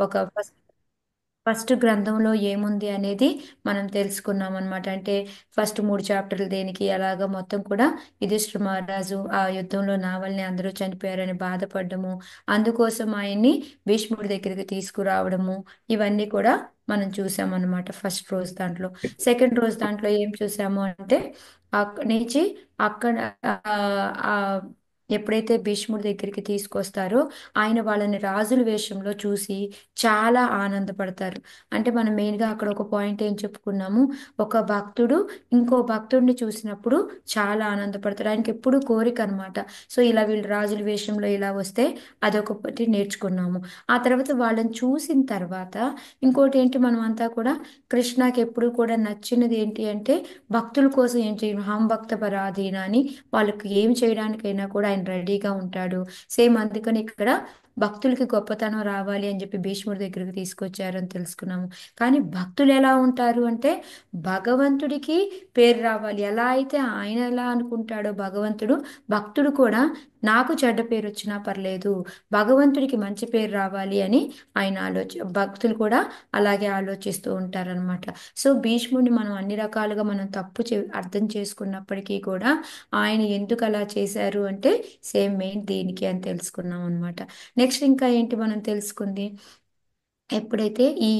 ఒక ఫస్ట్ గ్రంథంలో ఏముంది అనేది మనం తెలుసుకున్నాం అనమాట. అంటే ఫస్ట్ 3 చాప్టర్లు దేనికి అలాగా మొత్తం కూడా యుధిష్ఠిర మహారాజు ఆ యుద్ధంలో నా వల్లనే అందరూ చనిపోయారని బాధపడ్డము, అందుకోసం ఆయన్ని భీష్ముడి దగ్గరికి తీసుకురావడము, ఇవన్నీ కూడా మనం చూసామన్నమాట ఫస్ట్ రోజు దాంట్లో. సెకండ్ రోజు దాంట్లో ఏం చూసాము అంటే అక్కడి నుంచి అక్కడ ఆ, ఆ, ఎప్పుడైతే భీష్ముడి దగ్గరికి తీసుకొస్తారో ఆయన వాళ్ళని రాజుల వేషంలో చూసి చాలా ఆనందపడతారు. అంటే మనం మెయిన్గా అక్కడ ఒక పాయింట్ ఏం చెప్పుకున్నాము, ఒక భక్తుడు ఇంకో భక్తుడిని చూసినప్పుడు చాలా ఆనందపడతాడు, ఆయనకి ఎప్పుడు కోరిక అనమాట. సో ఇలా వీళ్ళు రాజుల వేషంలో ఇలా వస్తే అదొకటి నేర్చుకున్నాము. ఆ తర్వాత వాళ్ళని చూసిన తర్వాత ఇంకోటి ఏంటి, మనం అంతా కూడా కృష్ణకి ఎప్పుడు కూడా నచ్చినది ఏంటి అంటే భక్తుల కోసం ఏం చేయను, హం భక్త పరాధీన అని వాళ్ళకి ఏం చేయడానికైనా కూడా ఆయన రెడీగా ఉంటాడు. సేమ్ అందుకని ఇక్కడ భక్తులకి గొప్పతనం రావాలి అని చెప్పి భీష్ముడి దగ్గరికి తీసుకొచ్చారని తెలుసుకున్నాము. కానీ భక్తులు ఎలా ఉంటారు అంటే భగవంతుడికి పేరు రావాలి, ఎలా అయితే ఆయన ఎలా అనుకుంటాడో భగవంతుడు, భక్తుడు కూడా నాకు చెడ్డ పేరు వచ్చినా పర్లేదు, భగవంతుడికి మంచి పేరు రావాలి అని ఆయన భక్తులు కూడా అలాగే ఆలోచిస్తూ ఉంటారనమాట. సో భీష్ముడిని మనం అన్ని రకాలుగా మనం అర్థం చేసుకున్నప్పటికీ కూడా ఆయన ఎందుకు అలా చేశారు అంటే సేమ్ మెయిన్ దీనికి అని తెలుసుకున్నాం అనమాట. నెక్స్ట్ ఇంకా ఏంటి మనం తెలుసుకుంది, ఎప్పుడైతే ఈ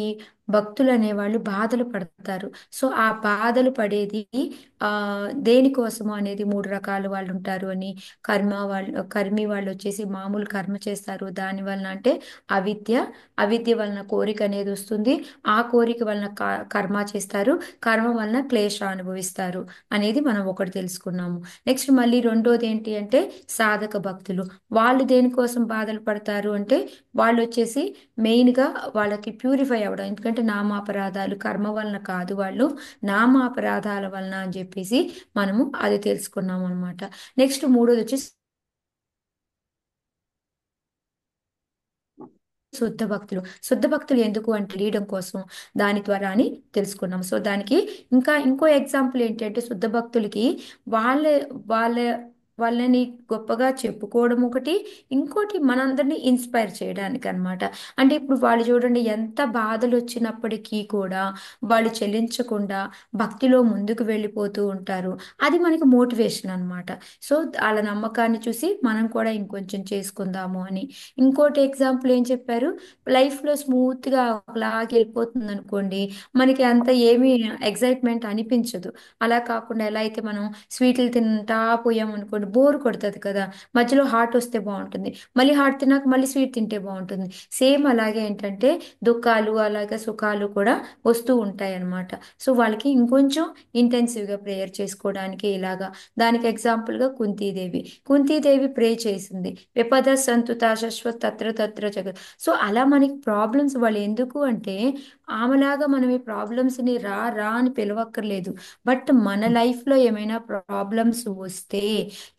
భక్తులు అనేవాళ్ళు బాధలు పడతారు, సో ఆ బాధలు పడేది ఆ దేనికోసము అనేది 3 రకాల వాళ్ళు ఉంటారు అని. కర్మి వాళ్ళు వచ్చేసి మామూలు కర్మ చేస్తారు, దాని వలన అంటే అవిద్య, అవిద్య వలన కోరిక అనేది వస్తుంది, ఆ కోరిక వలన కర్మ చేస్తారు, కర్మ వలన క్లేశ అనుభవిస్తారు అనేది మనం ఒకటి తెలుసుకున్నాము. నెక్స్ట్ మళ్ళీ రెండోది ఏంటి అంటే సాధక భక్తులు, వాళ్ళు దేనికోసం బాధలు పడతారు అంటే వాళ్ళు వచ్చేసి మెయిన్గా వాళ్ళకి ప్యూరిఫై అవ్వడం, ఎందుకంటే నామాపరాధాలు కర్మ వలన కాదు, వాళ్ళు నామాపరాధాల వలన అని చెప్పేసి మనము అది తెలుసుకున్నాం అనమాట. నెక్స్ట్ మూడోది వచ్చి శుద్ధ భక్తులు. శుద్ధ భక్తులు ఎందుకు అంటే తెలియడం కోసం, దాని ద్వారా అని తెలుసుకున్నాం. సో దానికి ఇంకా ఇంకో ఎగ్జాంపుల్ ఏంటంటే శుద్ధ భక్తులకి వాళ్ళ వాళ్ళ వాళ్ళని గొప్పగా చెప్పుకోవడం ఒకటి, ఇంకోటి మనందరినీ ఇన్స్పైర్ చేయడానికి అన్నమాట. అంటే ఇప్పుడు వాళ్ళు చూడండి ఎంత బాధలు వచ్చినప్పటికీ కూడా వాళ్ళు చెల్లించకుండా భక్తిలో ముందుకు వెళ్ళిపోతూ ఉంటారు, అది మనకి మోటివేషన్ అన్నమాట. సో వాళ్ళ నమ్మకాన్ని చూసి మనం కూడా ఇంకొంచెం చేసుకుందాము అని. ఇంకోటి ఎగ్జాంపుల్ ఏం చెప్పారు, లైఫ్లో స్మూత్గా ఒకలాగే వెళ్ళిపోతుంది అనుకోండి, మనకి అంత ఏమీ ఎగ్జైట్మెంట్ అనిపించదు. అలా కాకుండా ఎలా అయితే మనం స్వీట్లు తింటా పోయాం అనుకోండి బోర్ కొడుతుంది కదా, మధ్యలో హాట్ వస్తే బాగుంటుంది, మళ్ళీ హాట్ తిన్నాక మళ్ళీ స్వీట్ తింటే బాగుంటుంది. సేమ్ అలాగే ఏంటంటే దుఃఖాలు అలాగే సుఖాలు కూడా వస్తూ ఉంటాయి అన్నమాట. సో వాళ్ళకి ఇంకొంచెం ఇంటెన్సివ్గా ప్రేయర్ చేసుకోవడానికి ఇలాగా. దానికి ఎగ్జాంపుల్గా కుంతీదేవి, కుంతీదేవి ప్రే చేసింది, విపద సంతుత శశ్వత్ తత్ర తత్ర జగత్. సో అలా మనకి ప్రాబ్లమ్స్ వాళ్ళు ఎందుకు అంటే ఆమెలాగా మనం ఈ ప్రాబ్లమ్స్ని రా రా అని పిలవక్కర్లేదు, బట్ మన లైఫ్లో ఏమైనా ప్రాబ్లమ్స్ వస్తే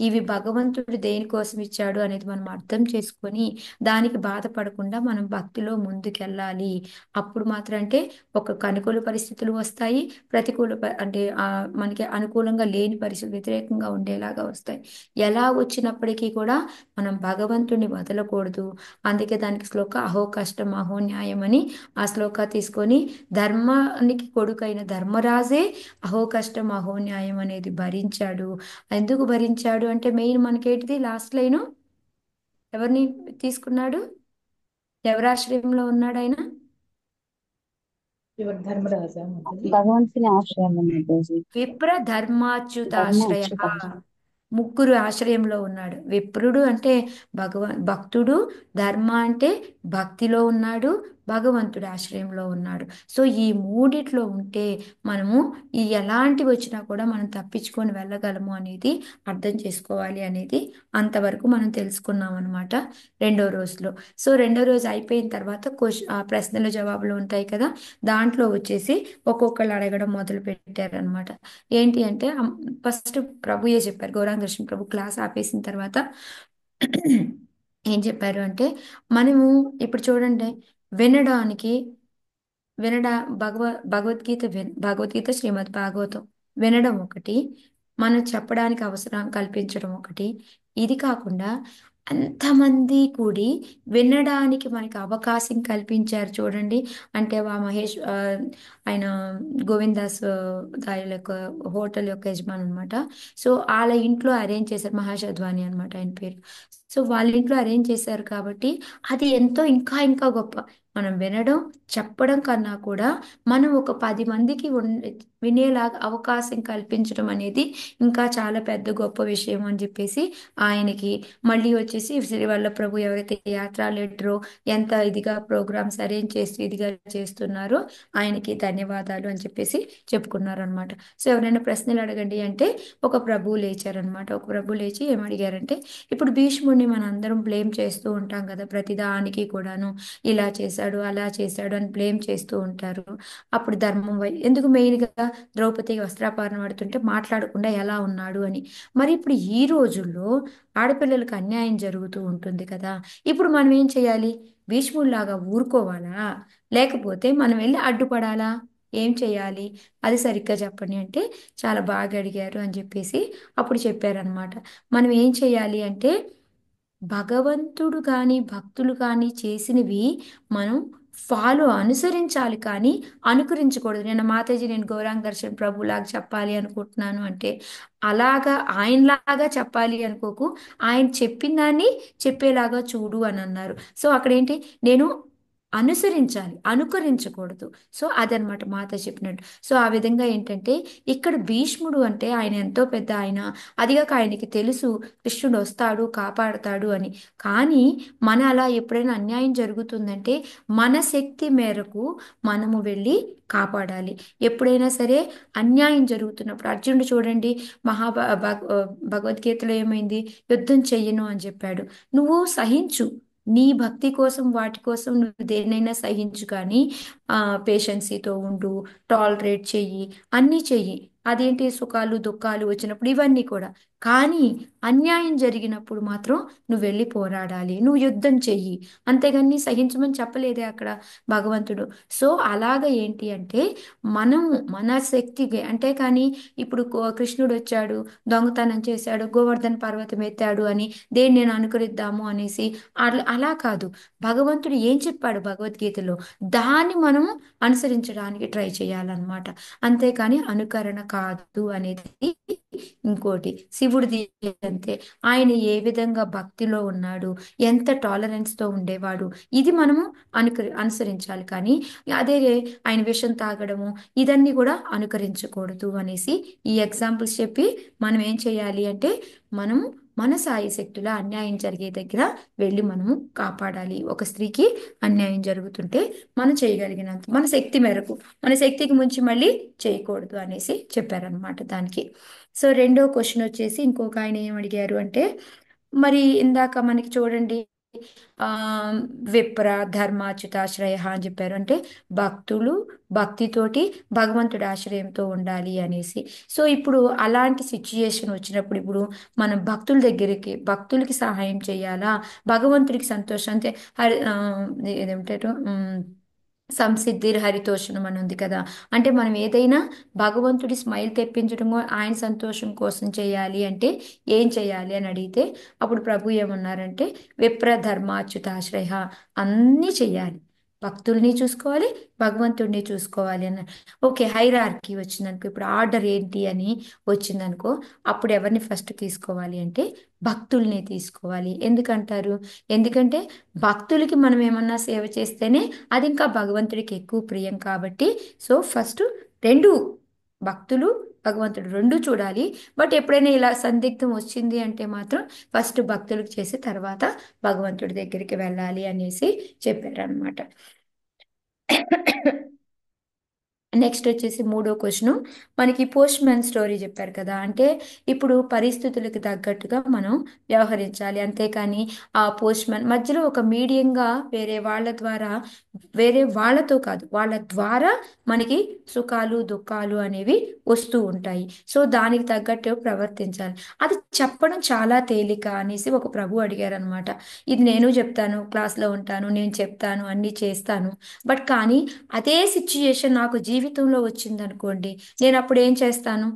ఇవి భగవంతుడు దేనికోసం ఇచ్చాడు అనేది మనం అర్థం చేసుకొని దానికి బాధపడకుండా మనం భక్తిలో ముందుకెళ్ళాలి. అప్పుడు మాత్రం అంటే ఒక అనుకూల పరిస్థితులు వస్తాయి, అంటే మనకి అనుకూలంగా లేని పరిస్థితులు వ్యతిరేకంగా ఉండేలాగా వస్తాయి. ఎలా వచ్చినప్పటికీ కూడా మనం భగవంతుని వదలకూడదు. అందుకే దానికి శ్లోక అహో కష్టం అహో న్యాయం అని ఆ శ్లోక తీసుకొని ధర్మానికి కొడుకైన ధర్మరాజే అహో కష్టం అహో న్యాయం అనేది భరించాడు. ఎందుకు భరించాడు అంటే మెయిన్ మనకేంటిది లాస్ట్ లైను, ఎవరిని తీసుకున్నాడు, ఎవరి ఆశ్రయంలో ఉన్నాడు ఆయన, ఎవరు ధర్మరాజా మధ్యది? భగవంతుని ఆశ్రయం ఉన్నది. విప్ర ధర్మ ధర్మాచ్యుతాశ్రయ. అచ్యుత. ముగ్గురు ఆశ్రయంలో ఉన్నాడు. విప్రుడు అంటే భక్తుడు, ధర్మ అంటే భక్తిలో ఉన్నాడు, భగవంతుడి ఆశ్రయంలో ఉన్నాడు. సో ఈ మూడిట్లో ఉంటే మనము ఈ ఎలాంటివి వచ్చినా కూడా మనం తప్పించుకొని వెళ్ళగలము అనేది అర్థం చేసుకోవాలి అనేది అంతవరకు మనం తెలుసుకున్నాం అనమాట రెండో రోజులో. సో రెండో రోజు అయిపోయిన తర్వాత ప్రశ్నలు జవాబులు ఉంటాయి కదా, దాంట్లో వచ్చేసి ఒక్కొక్కళ్ళు అడగడం మొదలు పెట్టారనమాట. ఏంటి అంటే ఫస్ట్ ప్రభుయే చెప్పారు, గౌరాంగ దర్శన్ ప్రభు క్లాస్ ఆపేసిన తర్వాత ఏం చెప్పారు అంటే మనము ఇప్పుడు చూడండి, వినడానికి వినడా భగవద్గీత శ్రీమద్ భాగవతం వినడం ఒకటి, మనం చెప్పడానికి అవసరం కల్పించడం ఒకటి. ఇది కాకుండా అంతమంది కూడి వినడానికి మనకి అవకాశం కల్పించారు చూడండి. అంటే ఆయన గోవిందాస్ గారి యొక్క హోటల్ యొక్క యజమాని అనమాట. సో వాళ్ళ ఇంట్లో అరేంజ్ చేశారు, మహాశద్వాని అనమాట ఆయన పేరు. సో వాళ్ళ ఇంట్లో అరేంజ్ చేశారు కాబట్టి అది ఎంతో ఇంకా ఇంకా గొప్ప. మనం వినడం, చెప్పడం కన్నా కూడా మనం ఒక 10 మందికి వినేలాగా అవకాశం కల్పించడం అనేది ఇంకా చాలా పెద్ద గొప్ప విషయం అని చెప్పేసి ఆయనకి, మళ్ళీ వచ్చేసి శ్రీవల్లభ ఎవరైతే యాత్ర లీడరో, ఎంత ఇదిగా ప్రోగ్రామ్స్ అరేంజ్ చేసి ఇదిగా చేస్తున్నారో ఆయనకి ధన్యవాదాలు అని చెప్పేసి చెప్పుకున్నారు అనమాట. సో ఎవరైనా ప్రశ్నలు అడగండి అంటే ఒక ప్రభువు లేచారనమాట. ఒక ప్రభు లేచి ఏమడిగారంటే, ఇప్పుడు భీష్ముడిని మన అందరం బ్లేమ్ చేస్తూ ఉంటాం కదా ప్రతిదానికి కూడాను, ఇలా చేశాడు అలా చేశాడు అని బ్లేమ్ చేస్తూ ఉంటారు. అప్పుడు ఎందుకు మెయిన్గా ద్రౌపది వస్త్రాపహరణ పడుతుంటే మాట్లాడకుండా ఎలా ఉన్నాడు అని. మరి ఇప్పుడు ఈ రోజుల్లో ఆడపిల్లలకు అన్యాయం జరుగుతూ ఉంటుంది కదా, ఇప్పుడు మనం ఏం చేయాలి? భీష్ముడిలాగా ఊరుకోవాలా, లేకపోతే మనం వెళ్ళి అడ్డుపడాలా? ఏం చేయాలి? అది సరిగ్గా చెప్పండి అంటే చాలా బాగా అడిగారు అని చెప్పేసి అప్పుడు చెప్పారనమాట. మనం ఏం చేయాలి అంటే, భగవంతుడు కానీ భక్తులు కానీ చేసినవి మనం అనుసరించాలి కానీ అనుకరించకూడదు. నేను మాతాజీ నేను గౌరాంగ దర్శన్ ప్రభులాగా చెప్పాలి అనుకుంటున్నాను అంటే అలాగా ఆయనలాగా చెప్పాలి అనుకోకు, ఆయన చెప్పిన దాన్ని చెప్పేలాగా చూడు అని అన్నారు. సో అక్కడేంటి, నేను అనుసరించాలి, అనుకరించకూడదు. సో అదనమాట మాత చెప్పినట్టు. సో ఆ విధంగా ఏంటంటే, ఇక్కడ భీష్ముడు అంటే ఆయన ఎంతో పెద్ద ఆయన, అదిగాక ఆయనకి తెలుసు కృష్ణుడు వస్తాడు కాపాడతాడు అని. కానీ మన అలా ఎప్పుడైనా అన్యాయం జరుగుతుందంటే మన శక్తి మేరకు మనము వెళ్ళి కాపాడాలి. ఎప్పుడైనా సరే అన్యాయం జరుగుతున్నప్పుడు అర్జునుడు చూడండి, భగవద్గీతలో ఏమైంది? యుద్ధం చెయ్యను అని చెప్పాడు. నువ్వు సహించు, నీ భక్తి కోసం వాటి కోసం నువ్వు దేన్నైనా సహించు, కానీ పేషెన్సీతో ఉండు, టాలరేట్ చెయ్యి, అన్నీ చెయ్యి. అదేంటి, సుఖాలు దుఃఖాలు వచ్చినప్పుడు ఇవన్నీ కూడా. కానీ అన్యాయం జరిగినప్పుడు మాత్రం నువ్వు వెళ్ళి పోరాడాలి, నువ్వు యుద్ధం చెయ్యి. అంతేగాని సహించమని చెప్పలేదే అక్కడ భగవంతుడు. సో అలాగ ఏంటి అంటే, మనము మన శక్తికి అంటే, కానీ ఇప్పుడు కృష్ణుడు వచ్చాడు, దొంగతనం చేశాడు, గోవర్ధన పర్వతం ఎత్తాడు అని దేన్ని నేను అనుకరిద్దాము అనేసి అలా కాదు. భగవంతుడు ఏం చెప్పాడు భగవద్గీతలో, దాన్ని మనము అనుసరించడానికి ట్రై చేయాలన్నమాట. అంతేకాని అనుకరణ కాదు అనేది ఇంకోటి. శివుడిది అంతే, ఆయన ఏ విధంగా భక్తిలో ఉన్నాడు, ఎంత టాలరెన్స్ తో ఉండేవాడు, ఇది మనము అనుసరించాలి. కానీ అదే ఆయన విషం తాగడము ఇదన్నీ కూడా అనుకరించకూడదు అనేసి ఈ ఎగ్జాంపుల్స్ చెప్పి మనం ఏం చేయాలి అంటే, మనము మన సాయి శక్తుల అన్యాయం జరిగే దగ్గర వెళ్ళి మనము కాపాడాలి. ఒక స్త్రీకి అన్యాయం జరుగుతుంటే మనం చేయగలిగినంత మన శక్తి మేరకు, మన శక్తికి మించి మళ్ళీ చేయకూడదు అనేసి చెప్పారనమాట దానికి. సో రెండో క్వశ్చన్ వచ్చేసి ఇంకొక ఆయన ఏం అడిగారు అంటే, మరి ఇందాక మనకి చూడండి, ఆ విప్ర ధర్మాచ్యుతాశ్రయ అని చెప్పారు. అంటే భక్తులు భక్తితోటి భగవంతుడి ఆశ్రయంతో ఉండాలి అనేసి. సో ఇప్పుడు అలాంటి సిచ్యుయేషన్ వచ్చినప్పుడు, ఇప్పుడు మనం భక్తులకి సహాయం చేయాలా, భగవంతుడికి సంతోషం అంటే ఏదేమిటారు, సంసిద్ధిర్ హరితోషణం అని ఉంది కదా. అంటే మనం ఏదైనా భగవంతుడి స్మైల్ తెప్పించడమో ఆయన సంతోషం కోసం చేయాలి అంటే ఏం చేయాలి అని అడిగితే, అప్పుడు ప్రభు ఏమన్నారంటే, విప్ర ధర్మాచ్యుతాశ్రయ, అన్నీ చెయ్యాలి, భక్తుల్ని చూసుకోవాలి, భగవంతుడిని చూసుకోవాలి అన్న. ఓకే, హైరార్కీ వచ్చిందనుకో, ఇప్పుడు ఆర్డర్ ఏంటి అని వచ్చిందనుకో, అప్పుడు ఎవరిని ఫస్ట్ తీసుకోవాలి అంటే భక్తుల్ని తీసుకోవాలి. ఎందుకంటారు? ఎందుకంటే భక్తులకి మనం ఏమన్నా సేవ చేస్తేనే అది ఇంకా భగవంతుడికి ఎక్కువ ప్రియం కాబట్టి. సో ఫస్ట్ రెండు, భక్తులు భగవంతుడు రెండు చూడాలి. బట్ ఎప్పుడైనా ఇలా సందిగ్ధం వచ్చింది అంటే మాత్రం ఫస్ట్ భక్తులకు చేసి తర్వాత భగవంతుడి దగ్గరికి వెళ్ళాలి అనేసి చెప్పారనమాట. నెక్స్ట్ వచ్చేసి మూడో క్వశ్చన్, మనకి పోస్ట్ మ్యాన్ స్టోరీ చెప్పారు కదా. అంటే ఇప్పుడు పరిస్థితులకు తగ్గట్టుగా మనం వ్యవహరించాలి. అంతేకాని ఆ పోస్ట్ మ్యాన్ మధ్యలో ఒక మీడియంగా వేరే వాళ్ళతో కాదు, వాళ్ళ ద్వారా మనకి సుఖాలు దుఃఖాలు అనేవి వస్తూ ఉంటాయి. సో దానికి తగ్గట్టు ప్రవర్తించాలి. అది చెప్పడం చాలా తేలిక అనేసి ఒక ప్రభు అడిగారనమాట. ఇది నేను చెప్తాను, క్లాస్లో ఉంటాను, నేను చెప్తాను, అన్నీ చేస్తాను. బట్ కానీ అదే సిచ్యుయేషన్ నాకు జీవితంలో వచ్చింది అనుకోండి, నేను అప్పుడు ఏం చేస్తాను?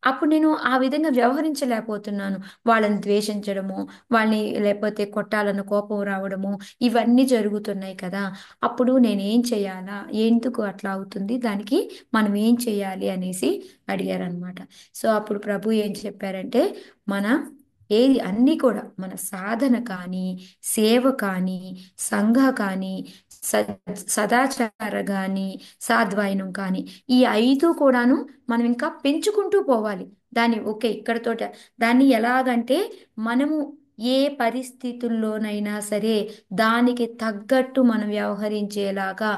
అప్పుడు నేను ఆ విధంగా వ్యవహరించలేకపోతున్నాను. వాళ్ళని ద్వేషించడము, వాళ్ళని లేకపోతే కొట్టాలన్న కోపం రావడము, ఇవన్నీ జరుగుతున్నాయి కదా! అప్పుడు నేనేం చేయాలా? ఎందుకు అట్లా అవుతుంది? దానికి మనం ఏం చేయాలి అనేసి అడిగారనమాట. సో అప్పుడు ప్రభు ఏం చెప్పారంటే, మన ఏది అన్నీ కూడా మన సాధన కానీ, సేవ కానీ, సంఘ కానీ, స సదాచార కానీ, సాద్వాయనం కానీ, ఈ 5 కూడాను మనం ఇంకా పెంచుకుంటూ పోవాలి. దాన్ని ఓకే ఇక్కడతోట దాన్ని ఎలాగంటే మనము ఏ పరిస్థితుల్లోనైనా సరే దానికి తగ్గట్టు మనం వ్యవహరించేలాగా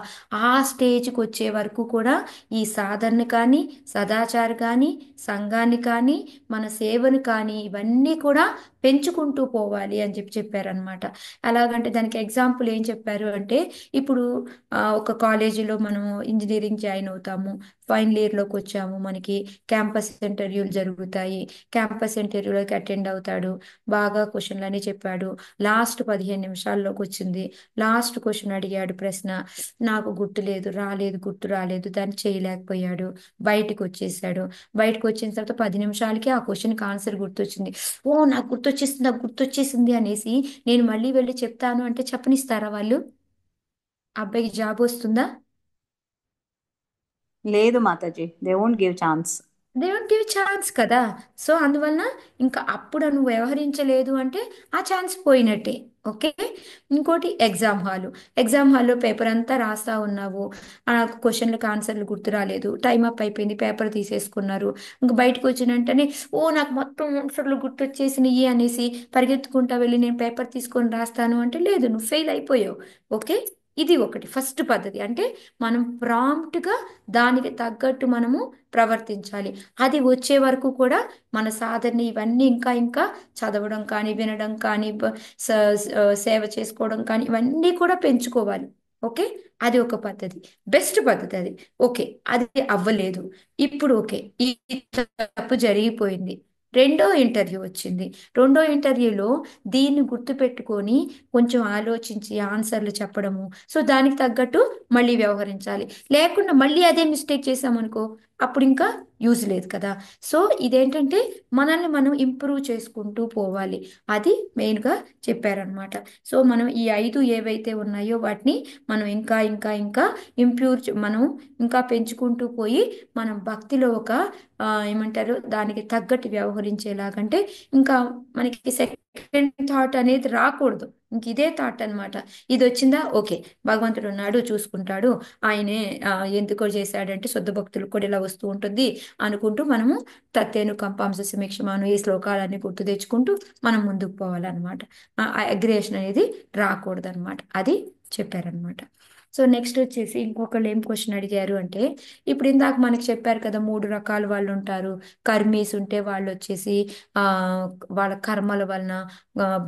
ఆ స్టేజ్కి వచ్చే వరకు కూడా ఈ సాధన కానీ, సదాచార కానీ, సంఘాన్ని కానీ, మన సేవను కానీ ఇవన్నీ కూడా పెంచుకుంటూ పోవాలి అని చెప్పారనమాట. ఎలాగంటే దానికి ఎగ్జాంపుల్ ఏం చెప్పారు అంటే, ఇప్పుడు ఒక కాలేజీలో మనం ఇంజనీరింగ్ జాయిన్ అవుతాము, ఫైనల్ ఇయర్లోకి వచ్చాము, మనకి క్యాంపస్ ఇంటర్వ్యూలు జరుగుతాయి. క్యాంపస్ ఇంటర్వ్యూలోకి అటెండ్ అవుతాడు, బాగా క్వశ్చన్లు అని చెప్పాడు. లాస్ట్ 15 నిమిషాల్లోకి వచ్చింది, లాస్ట్ క్వశ్చన్ అడిగాడు ప్రశ్న, నాకు గుర్తు లేదు, రాలేదు, గుర్తు రాలేదు, దాన్ని చేయలేకపోయాడు, బయటికి వచ్చేసాడు. బయటకు వచ్చిన తర్వాత 10 నిమిషాలకి ఆ క్వశ్చన్కి ఆన్సర్ గుర్తొచ్చింది. ఓ నాకు గుర్తొచ్చేసింది, నాకు గుర్తొచ్చేసింది అనేసి నేను మళ్ళీ వెళ్ళి చెప్తాను అంటే చెప్పనిస్తారా వాళ్ళు? అబ్బాయికి జాబ్ వస్తుందా? లేదు Mataji, they won't give chance. They won't give chance కదా. సో అందువలన ఇంకా అప్పుడు నువ్వు వ్యవహరించలేదు అంటే ఆ ఛాన్స్ పోయినట్టే. ఓకే. ఇంకోటి ఎగ్జామ్ హాలు. ఎగ్జామ్ హాల్లో పేపర్ అంతా రాస్తా ఉన్నావు, ఆ క్వశ్చన్లకు ఆన్సర్లు గుర్తు రాలేదు, టైం అప్ అయిపోయింది, పేపర్ తీసేసుకున్నారు. ఇంకా బయటకు వచ్చిన వెంటనే ఓ నాకు మొత్తం ఆన్సర్లు గుర్తొచ్చేసినాయి అనేసి పరిగెత్తుకుంటా వెళ్ళి నేను పేపర్ తీసుకొని రాస్తాను అంటే లేదు, నువ్వు ఫెయిల్ అయిపోయావు. ఓకే. ఇది ఒకటి ఫస్ట్ పద్ధతి. అంటే మనం ప్రాంప్ట్గా దానికి తగ్గట్టు మనము ప్రవర్తించాలి. అది వచ్చే వరకు కూడా మన సాధన ఇవన్నీ ఇంకా ఇంకా చదవడం కానీ, వినడం కానీ, సేవ చేసుకోవడం కానీ ఇవన్నీ కూడా పెంచుకోవాలి. ఓకే. అది ఒక పద్ధతి, బెస్ట్ పద్ధతి అది. ఓకే. అది అవ్వలేదు. ఇప్పుడు ఓకే, ఈ తప్పు జరిగిపోయింది. రెండో ఇంటర్వ్యూ వచ్చింది. రెండో ఇంటర్వ్యూలో దీన్ని గుర్తుపెట్టుకొని కొంచెం ఆలోచించి ఆన్సర్లు చెప్పడము, సో దానికి తగ్గట్టు మళ్ళీ వ్యవహరించాలి. లేకుండా మళ్ళీ అదే మిస్టేక్ చేసామనుకో, అప్పుడు ఇంకా యూజ్ లేదు కదా. సో ఇదేంటంటే మనల్ని మనం ఇంప్రూవ్ చేసుకుంటూ పోవాలి. అది మెయిన్గా చెప్పారనమాట. సో మనం ఈ 5 ఏవైతే ఉన్నాయో వాటిని మనం ఇంకా ఇంకా ఇంకా మనం ఇంకా పెంచుకుంటూ పోయి మనం భక్తిలో ఒక ఏమంటారు దానికి తగ్గట్టు వ్యవహరించేలాగంటే ఇంకా మనకి సెకండ్ థాట్ అనేది రాకూడదు. ఇంక ఇదే థాట్ అన్నమాట. ఇది వచ్చిందా ఓకే, భగవంతుడు ఉన్నాడు చూసుకుంటాడు, ఆయనే ఎందుకో చేశాడంటే శుద్ధ భక్తులకు కూడా ఇలా వస్తూ ఉంటుంది అనుకుంటూ మనము తత్తేను కంపాంస సమీక్షమాను ఈ శ్లోకాలన్నీ గుర్తు తెచ్చుకుంటూ మనం ముందుకు పోవాలన్నమాట. అగ్రేషన్ అనేది రాకూడదు అనమాట. అది చెప్పారనమాట. సో నెక్స్ట్ వచ్చేసి ఇంకొకళ్ళు ఏం క్వశ్చన్ అడిగారు అంటే, ఇప్పుడు ఇందాక మనకి చెప్పారు కదా 3 రకాల వాళ్ళు ఉంటారు. కర్మీస్ ఉంటే వాళ్ళు వచ్చేసి ఆ వాళ్ళ కర్మల వలన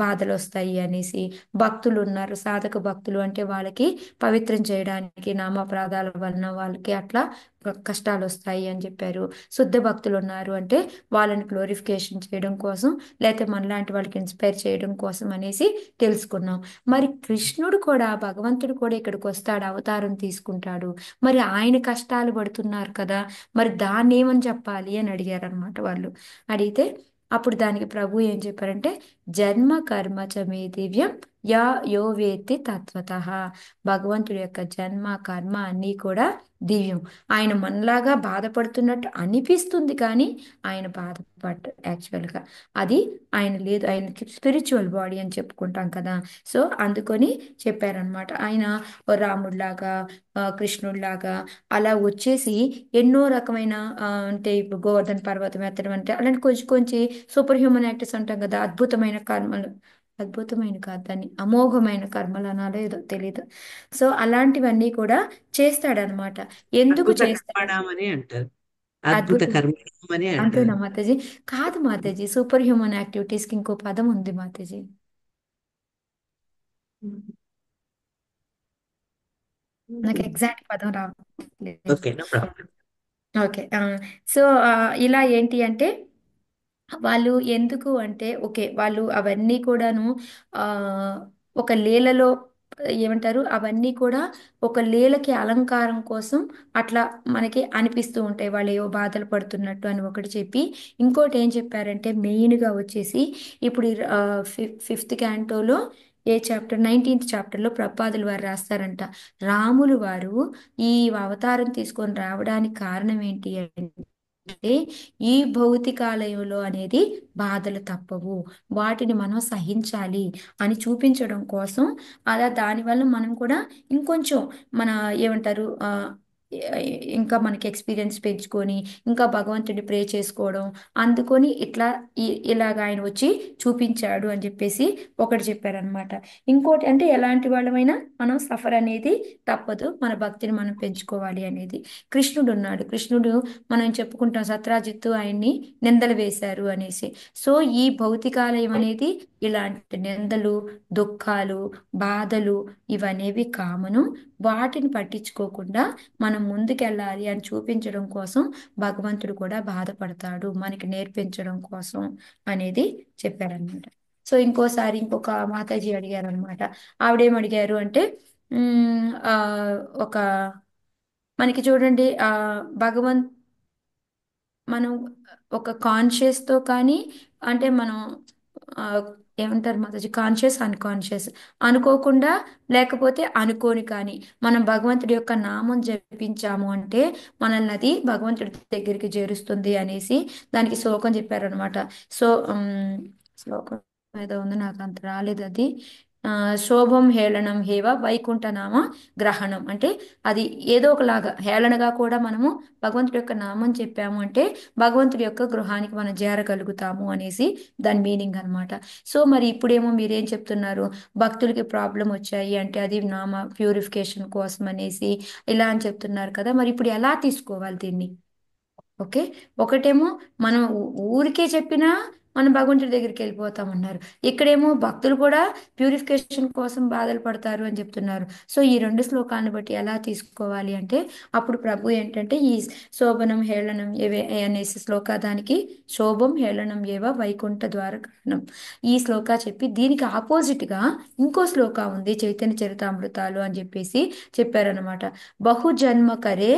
బాధలు వస్తాయి అనేసి. భక్తులు ఉన్నారు, సాధక భక్తులు అంటే వాళ్ళకి పవిత్రం చేయడానికి నామప్రాదాల వలన వాళ్ళకి అట్లా కష్టాలు వస్తాయి అని చెప్పారు. శుద్ధ భక్తులు ఉన్నారు అంటే వాళ్ళని గ్లోరిఫికేషన్ చేయడం కోసం, లేకపోతే మనలాంటి వాళ్ళకి ఇన్స్పైర్ చేయడం కోసం అనేసి తెలుసుకున్నాం. మరి కృష్ణుడు కూడా, భగవంతుడు కూడా ఇక్కడికి వస్తాడు, అవతారం తీసుకుంటాడు. మరి ఆయన కష్టాలు పడుతున్నారు కదా, మరి దాన్ని ఏమని చెప్పాలి అని అడిగారు అనమాట వాళ్ళు. అడిగితే అప్పుడు దానికి ప్రభు ఏం చెప్పారంటే, జన్మ కర్మ చ మే దివ్యం యా యో వేత్తి తత్వతః. భగవంతుడి యొక్క జన్మ కర్మ అన్నీ కూడా దివ్యం. ఆయన మనలాగా బాధపడుతున్నట్టు అనిపిస్తుంది కానీ ఆయన బాధపడ్డ యాక్చువల్గా అది ఆయన లేదు, ఆయనకి స్పిరిచువల్ బాడీ అని చెప్పుకుంటాం కదా. సో అందుకొని చెప్పారనమాట. ఆయన ఓ రాముడిలాగా, కృష్ణుడిలాగా అలా వచ్చేసి ఎన్నో రకమైన అంటే ఇప్పుడు గోవర్ధన పర్వతం ఎత్తడం అంటే అలాంటి కొంచెం కొంచెం సూపర్ హ్యూమన్ యాక్టర్స్ అంటాం కదా, అద్భుతమైన కర్మలు, అద్భుతమైన కాదు దాన్ని అమోఘమైన కర్మలు అనాలో ఏదో తెలియదు. సో అలాంటివన్నీ కూడా చేస్తాడనమాట. ఎందుకు అద్భుత చేస్తాడు? కర్మణం అని అంటారు. అద్భుత అద్భుతం. కర్మణం అని అంతేనా అంటారు. మాతాజీ? కాదు మాతాజీ, సూపర్ హ్యూమన్ యాక్టివిటీస్కి ఇంకో పదం ఉంది మాతాజీ. నాకు ఎగ్జాక్ట్ పదం రావట్లేదు. Okay, no problem. Okay. So ఇలా ఏంటి అంటే వాళ్ళు ఎందుకు అంటే ఓకే వాళ్ళు అవన్నీ కూడాను ఆ, ఒక లీలలో ఏమంటారు, అవన్నీ కూడా ఒక లీలకి అలంకారం కోసం అట్లా మనకి అనిపిస్తూ ఉంటాయి, వాళ్ళు ఏవో బాధలు పడుతున్నట్టు అని ఒకటి చెప్పి, ఇంకోటి ఏం చెప్పారంటే మెయిన్గా వచ్చేసి ఇప్పుడు ఫిఫ్త్ క్యాంటోలో ఏ చాప్టర్ 19th చాప్టర్లో ప్రపాదులు వారు రాస్తారంట, రాములు వారు ఈ అవతారం తీసుకొని రావడానికి కారణం ఏంటి అంటే ఈ భౌతికాలయంలో అనేది బాధలు తప్పవు, వాటిని మనం సహించాలి అని చూపించడం కోసం, అలా దానివల్ల మనం కూడా ఇంకొంచెం మన ఏమంటారు ఇంకా మనకి ఎక్స్పీరియన్స్ పెంచుకొని ఇంకా భగవంతుడిని ప్రే చేసుకోవడం, అందుకొని ఇట్లా ఇలాగ ఆయన వచ్చి చూపించాడు అని చెప్పేసి ఒకటి చెప్పారనమాట. ఇంకోటి అంటే ఎలాంటి వాళ్ళమైనా మనం సఫర్ అనేది తప్పదు, మన భక్తిని మనం పెంచుకోవాలి అనేది. కృష్ణుడు ఉన్నాడు, కృష్ణుడు మనం చెప్పుకుంటాం సత్రాజిత్తు ఆయన్ని నిందలు వేశారు అనేసి. సో ఈ భౌతికాలయం అనేది ఇలాంటి నిందలు, దుఃఖాలు, బాధలు ఇవనేవి కామను, వాటిని పట్టించుకోకుండా మనం ముందుకెళ్ళాలి అని చూపించడం కోసం భగవంతుడు కూడా బాధపడతాడు మనకి నేర్పించడం కోసం అనేది చెప్పారనమాట. సో ఇంకోసారి ఇంకొక మాతాజీ అడిగారు అనమాట. ఆవిడేం అడిగారు అంటే ఒక మనకి చూడండి భగవంత్ మనం ఒక కాన్షియస్తో కానీ, అంటే మనం ఆ, ఏమంటారు మాతాజీ, కాన్షియస్ అన్కాన్షియస్ అనుకోకుండా లేకపోతే అనుకోని కానీ మనం భగవంతుడి యొక్క నామం జపించాము అంటే మనల్ని అది భగవంతుడి దగ్గరికి చేరుస్తుంది అనేసి దానికి శ్లోకం చెప్పారనమాట. సో శ్లోకం ఏదో ఉంది, నాకు అంత రాలేదు అది. శోభం హేళనం హేవ వైకుంఠనామ గ్రహణం అంటే అది ఏదో ఒకలాగా హేళనగా కూడా మనము భగవంతుడి యొక్క నామం చెప్పాము అంటే భగవంతుడి యొక్క గృహానికి మనం చేరగలుగుతాము అనేసి దాని మీనింగ్ అన్నమాట. సో మరి ఇప్పుడేమో మీరేం చెప్తున్నారు, భక్తులకి ప్రాబ్లం వచ్చాయి అంటే అది నామ ప్యూరిఫికేషన్ కోసం అనేసి ఇలా అని చెప్తున్నారు కదా, మరి ఇప్పుడు ఎలా తీసుకోవాలి దీన్ని? ఓకే, ఒకటేమో మనం ఊరికే చెప్పినా మనం భగవంతుడి దగ్గరికి వెళ్ళిపోతామన్నారు, ఇక్కడేమో భక్తులు కూడా ప్యూరిఫికేషన్ కోసం బాధలు పడతారు అని చెప్తున్నారు. సో ఈ రెండు శ్లోకాలను బట్టి ఎలా తీసుకోవాలి అంటే అప్పుడు ప్రభు ఏంటంటే ఈ శోభనం హేళనం ఏవే అనేసి శ్లోక, దానికి శోభం హేళనం ఏవ వైకుంఠ ద్వార కారణం ఈ శ్లోక చెప్పి దీనికి ఆపోజిట్గా ఇంకో శ్లోక ఉంది చైతన్య చరితామృతాలు అని చెప్పేసి చెప్పారనమాట. బహుజన్మకరే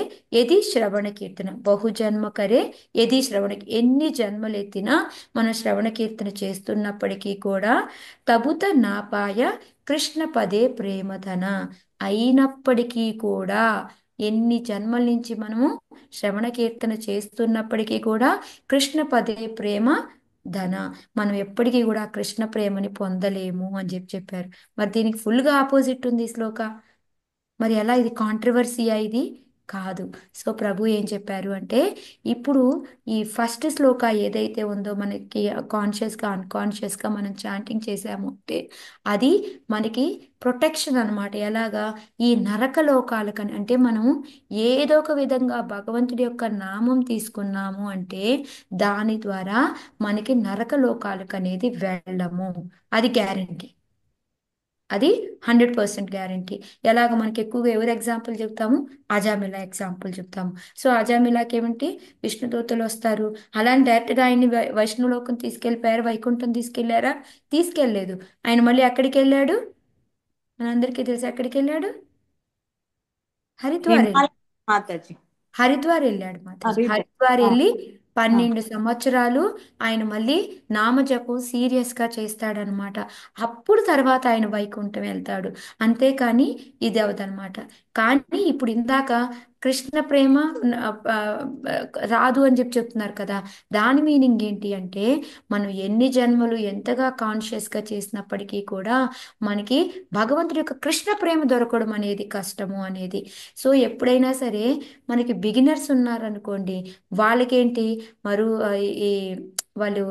ఎది శ్రవణ కీర్తన, బహుజన్మకరే ఎది శ్రవణ, ఎన్ని జన్మలు ఎత్తినా మనం శ్రవణ కీర్తన చేస్తున్నప్పటికీ కూడా తబుత నాపాయ కృష్ణ పదే ప్రేమధన, అయినప్పటికీ కూడా ఎన్ని జన్మల నుంచి మనము శ్రవణ కీర్తన చేస్తున్నప్పటికీ కూడా కృష్ణ పదే ప్రేమ ధన, మనం ఎప్పటికీ కూడా ఆ కృష్ణ ప్రేమని పొందలేము అని చెప్పారు. మరి దీనికి ఫుల్గా ఆపోజిట్ ఉంది ఈ శ్లోక, మరి ఎలా ఇది కాంట్రవర్సీయా? ఇది కాదు. సో ప్రభు ఏం చెప్పారు అంటే ఇప్పుడు ఈ ఫస్ట్ శ్లోక ఏదైతే ఉందో మనకి కాన్షియస్గా అన్కాన్షియస్గా మనం చాంటింగ్ చేసాము అంటే అది మనకి ప్రొటెక్షన్ అనమాట. ఎలాగా? ఈ నరక లోకాలకని అంటే మనం ఏదో ఒక విధంగా భగవంతుడి యొక్క నామం తీసుకున్నాము అంటే దాని ద్వారా మనకి నరక లోకాలకు అనేది వెళ్ళము, అది గ్యారంటీ, అది 100% గ్యారంటీ. ఎలాగ మనకి ఎక్కువగా ఎవరు ఎగ్జాంపుల్ చెప్తాము? అజామిలా ఎగ్జాంపుల్ చెప్తాము. సో అజామిలాకి ఏమిటి, విష్ణుదూతలు వస్తారు, అలాని డైరెక్ట్గా ఆయన్ని వైష్ణులోకం తీసుకెళ్ళిపోయారు, వైకుంఠం తీసుకెళ్లారా? తీసుకెళ్లేదు. ఆయన మళ్ళీ ఎక్కడికి వెళ్ళాడు? మనందరికీ తెలుసు ఎక్కడికి వెళ్ళాడు, హరిద్వార్ వెళ్ళాడు. హిమాలయ మాతాజీ. హరిద్వార్ వెళ్ళాడు మాతాజీ, హరిద్వార్. హరిద్వార్ ఆ, వెళ్ళి ఆ. 12 సంవత్సరాలు ఆయన మళ్ళీ నామజపం సీరియస్గా చేస్తాడనమాట. అప్పుడు తర్వాత ఆయన వైకుంఠం వెళ్తాడు, అంతేకాని ఇది అవదనమాట. కానీ ఇప్పుడు ఇందాక కృష్ణ ప్రేమ ఆ, రాదు అని చెప్పి చెప్తున్నారు కదా, దాని మీనింగ్ ఏంటి అంటే మనం ఎన్ని జన్మలు ఎంతగా కాన్షియస్గా చేసినప్పటికీ కూడా మనకి భగవంతుడి యొక్క కృష్ణ ప్రేమ దొరకడం అనేది కష్టము అనేది. సో ఎప్పుడైనా సరే మనకి బిగినర్స్ ఉన్నారనుకోండి, వాళ్ళకేంటి మరు ఈ వాళ్ళు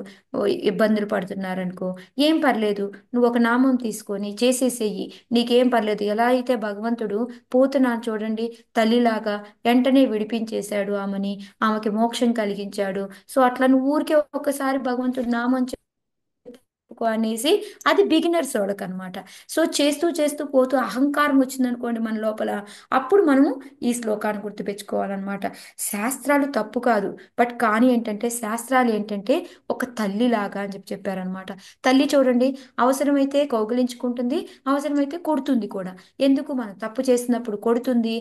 ఇబ్బందులు పడుతున్నారనుకో, ఏం పర్లేదు, నువ్వు ఒక నామం తీసుకొని చేసేసేయి, నీకేం పర్లేదు. ఎలా అయితే భగవంతుడు పూతన చూడండి తల్లిలాగా వెంటనే విడిపించేశాడు ఆమెని, ఆమెకి మోక్షం కలిగించాడు. సో అట్లా నువ్వు ఊరికే ఒక్కసారి భగవంతుడు నామం చెప్పుకో అనేసి అది బిగినర్స్ వాళ్ళకి అనమాట. సో చేస్తూ చేస్తూ పోతూ అహంకారం వచ్చిందనుకోండి మన లోపల, అప్పుడు మనము ఈ శ్లోకాన్ని గుర్తుపెట్టుకోవాలన్నమాట. శాస్త్రాలు తప్పు కాదు, బట్ కానీ ఏంటంటే శాస్త్రాలు ఏంటంటే ఒక తల్లిలాగా అని చెప్పారనమాట. తల్లి చూడండి, అవసరమైతే కౌగిలించుకుంటుంది, అవసరమైతే కొడుతుంది కూడా. ఎందుకు? మనం తప్పు చేసినప్పుడు కొడుతుంది,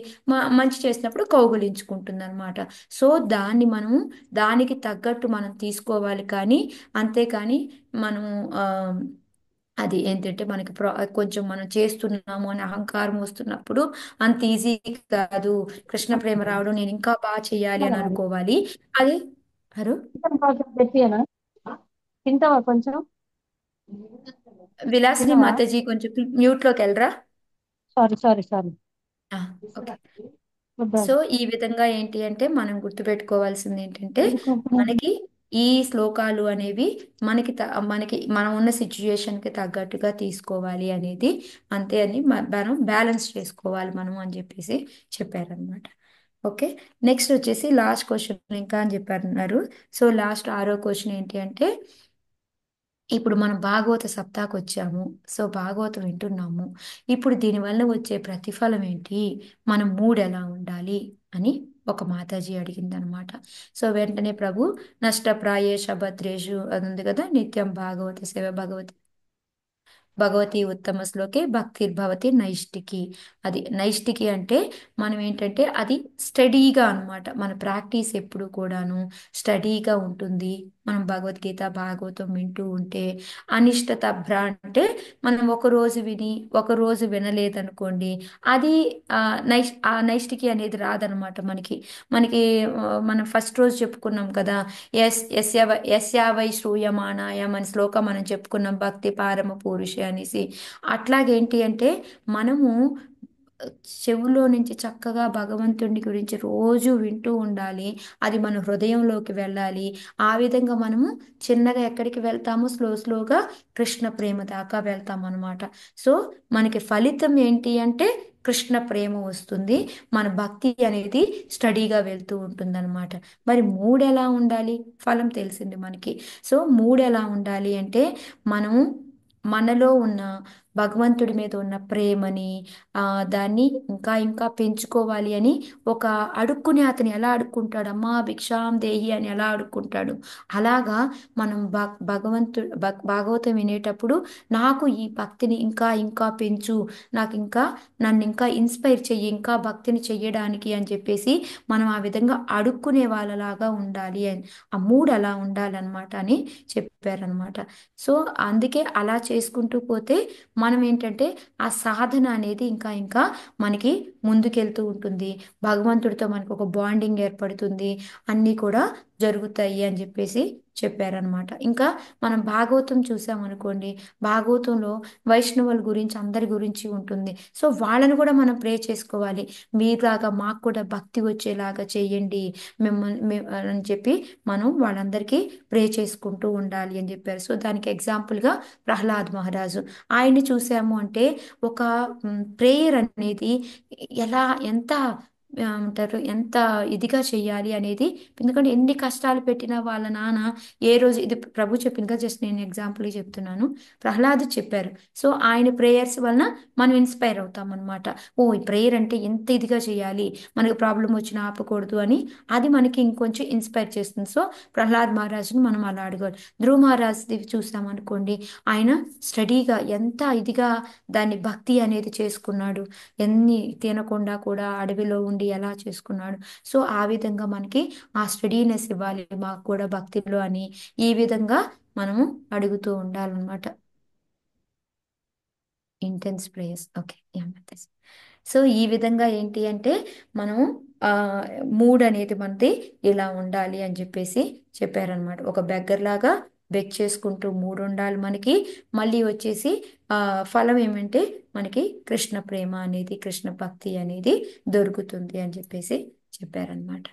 మంచి చేసినప్పుడు కౌగిలించుకుంటుంది అనమాట. సో దాన్ని మనము దానికి తగ్గట్టు మనం తీసుకోవాలి, కానీ అంతేకాని మనము అది ఏంటంటే మనకి కొంచెం మనం చేస్తున్నాము అని అహంకారం వస్తున్నప్పుడు అంత ఈజీ కాదు. కృష్ణ ప్రేమ రావడం, నేను ఇంకా బాగా చెయ్యాలి అని అనుకోవాలి. అదే హరు చికెన్ కొంచెం పెట్టియనా? తింటావా కొంచెం? విలాసిని తినవా? మాతాజీ కొంచెం మ్యూట్ లోకి వెళ్ళరా. Sorry sorry sorry. ఆ, ఓకే. వద్దా? సో ఈ విధంగా ఏంటి అంటే మనం గుర్తుపెట్టుకోవాల్సింది ఏంటంటే ఎందుకు? మనకి ఈ శ్లోకాలు అనేవి మనకి మనం ఉన్న సిచ్యుయేషన్ కి తగ్గట్టుగా తీసుకోవాలి అనేది, అంతే అని మనం బ్యాలెన్స్ చేసుకోవాలి మనం అని చెప్పేసి చెప్పారనమాట. ఓకే. నెక్స్ట్ వచ్చేసి లాస్ట్ క్వశ్చన్ ఇంకా అని చెప్పారన్నారు. సో లాస్ట్ 6వ క్వశ్చన్ ఏంటి అంటే, ఇప్పుడు మనం భాగవత సప్తాహకు వచ్చాము. సో భాగవతం వింటున్నాము. ఇప్పుడు దీనివల్ల వచ్చే ప్రతిఫలం ఏంటి? మన మూడ్ ఎలా ఉండాలి అని ఒక మాతాజీ అడిగిందనమాట. సో వెంటనే ప్రభు నష్టప్రాయేష భద్రేషు అది ఉంది కదా, నిత్యం భాగవత సేవ భగవతి ఉత్తమ శ్లోకే భక్తిర్భవతి నైష్టికి. అది నైష్టికి అంటే మనం ఏంటంటే అది స్టడీగా అన్నమాట. మన ప్రాక్టీస్ ఎప్పుడు కూడాను స్టడీగా ఉంటుంది. మనం భగవద్గీత భాగవతం వింటూ ఉంటే. అనిష్టత అంటే మనం ఒక రోజు విని ఒక రోజు వినలేదనుకోండి, అది ఆ నైష్టికి అనేది రాదనమాట మనకి. మనకి మనం ఫస్ట్ రోజు చెప్పుకున్నాం కదా, యస్యావై శ్రూయమానాయ మన శ్లోకం మనం చెప్పుకున్నాం, భక్తి పారమ పురుషే అనేసి. అట్లాగేంటి అంటే మనము చెవులో నుంచి చక్కగా భగవంతుడి గురించి రోజు వింటూ ఉండాలి. అది మన హృదయంలోకి వెళ్ళాలి. ఆ విధంగా మనము చిన్నగా ఎక్కడికి వెళ్తాము, స్లోగా కృష్ణ ప్రేమ దాకా వెళ్తాం అనమాట. సో మనకి ఫలితం ఏంటి అంటే కృష్ణ ప్రేమ వస్తుంది. మన భక్తి అనేది స్టడీగా వెళ్తూ ఉంటుందన్నమాట. మరి మూడు ఎలా ఉండాలి? ఫలం తెలిసింది మనకి. సో మూడు ఎలా ఉండాలి అంటే మనము మనలో ఉన్న భగవంతుడి మీద ఉన్న ప్రేమని, ఆ దాన్ని ఇంకా ఇంకా పెంచుకోవాలి అని ఒక అడుక్కునే అతను ఎలా అడుక్కుంటాడు, అమ్మా భిక్షాం దేహి అని ఎలా అడుక్కుంటాడు, అలాగా మనం భాగవతం వినేటప్పుడు నాకు ఈ భక్తిని ఇంకా ఇంకా పెంచు, నాకు ఇంకా నన్ను ఇంకా ఇన్స్పైర్ చెయ్యి ఇంకా భక్తిని చెయ్యడానికి అని చెప్పేసి మనం ఆ విధంగా అడుక్కునే వాళ్ళలాగా ఉండాలి అని, ఆ మూడు అలా ఉండాలన్నమాట అని చెప్పారనమాట. సో అందుకే అలా చేసుకుంటూ పోతే మనం ఏంటంటే ఆ సాధన అనేది ఇంకా ఇంకా మనకి ముందుకెళ్తూ ఉంటుంది. భగవంతుడితో మనకు ఒక బాండింగ్ ఏర్పడుతుంది. అన్నీ కూడా జరుగుతాయి అని చెప్పేసి చెప్పారనమాట. ఇంకా మనం భాగవతం చూసామనుకోండి, భాగవతంలో వైష్ణవుల గురించి అందరి గురించి ఉంటుంది. సో వాళ్ళని కూడా మనం ప్రే చేసుకోవాలి. మీలాగా మాకు కూడా భక్తి వచ్చేలాగా చేయండి అని చెప్పి మనం వాళ్ళందరికీ ప్రే చేసుకుంటూ ఉండాలి అని చెప్పారు. సో దానికి ఎగ్జాంపుల్గా ప్రహ్లాద్ మహారాజు, ఆయన్ని చూసాము అంటే ఒక ప్రేయర్ అనేది ఎలా ఎంత అంటారు ఎంత ఇదిగా చెయ్యాలి అనేది. ఎందుకంటే ఎన్ని కష్టాలు పెట్టినా వాళ్ళ నాన్న ఏ రోజు, ఇది ప్రభు చెప్పింది కదా, జస్ట్ నేను ఎగ్జాంపుల్ చెప్తున్నాను, ప్రహ్లాద్ చెప్పారు. సో ఆయన ప్రేయర్స్ వలన మనం ఇన్స్పైర్ అవుతాం అనమాట. ఓ ఈ ప్రేయర్ అంటే ఎంత ఇదిగా చేయాలి, మనకు ప్రాబ్లం వచ్చినా ఆపకూడదు అని, అది మనకి ఇంకొంచెం ఇన్స్పైర్ చేస్తుంది. సో ప్రహ్లాద్ మహారాజుని మనం అలా అడగాలి. ధ్రువ మహారాజ్ది చూసామనుకోండి, ఆయన స్టడీగా ఎంత ఇదిగా దాన్ని భక్తి అనేది చేసుకున్నాడు. ఎన్ని తినకుండా కూడా అడవిలో ఉండి ఎలా చేసుకున్నాడు. సో ఆ విధంగా మనకి ఆ స్టడీనెస్ ఇవ్వాలి మాకు కూడా భక్తిలో అని ఈ విధంగా మనము అడుగుతూ ఉండాలన్నమాట. Intense prayers. ఓకే. సో ఈ విధంగా ఏంటి అంటే మనము ఆ మూడ్ అనేది మనది ఇలా ఉండాలి అని చెప్పేసి చెప్పారనమాట. ఒక బెగ్గర్ లాగా బెగ్ చేసుకుంటూ మూడు ఉండాలి మనకి. మళ్ళీ వచ్చేసి ఆ ఫలం ఏమంటే మనకి కృష్ణ ప్రేమ అనేది, కృష్ణ భక్తి అనేది దొరుకుతుంది అని చెప్పేసి చెప్పారనమాట.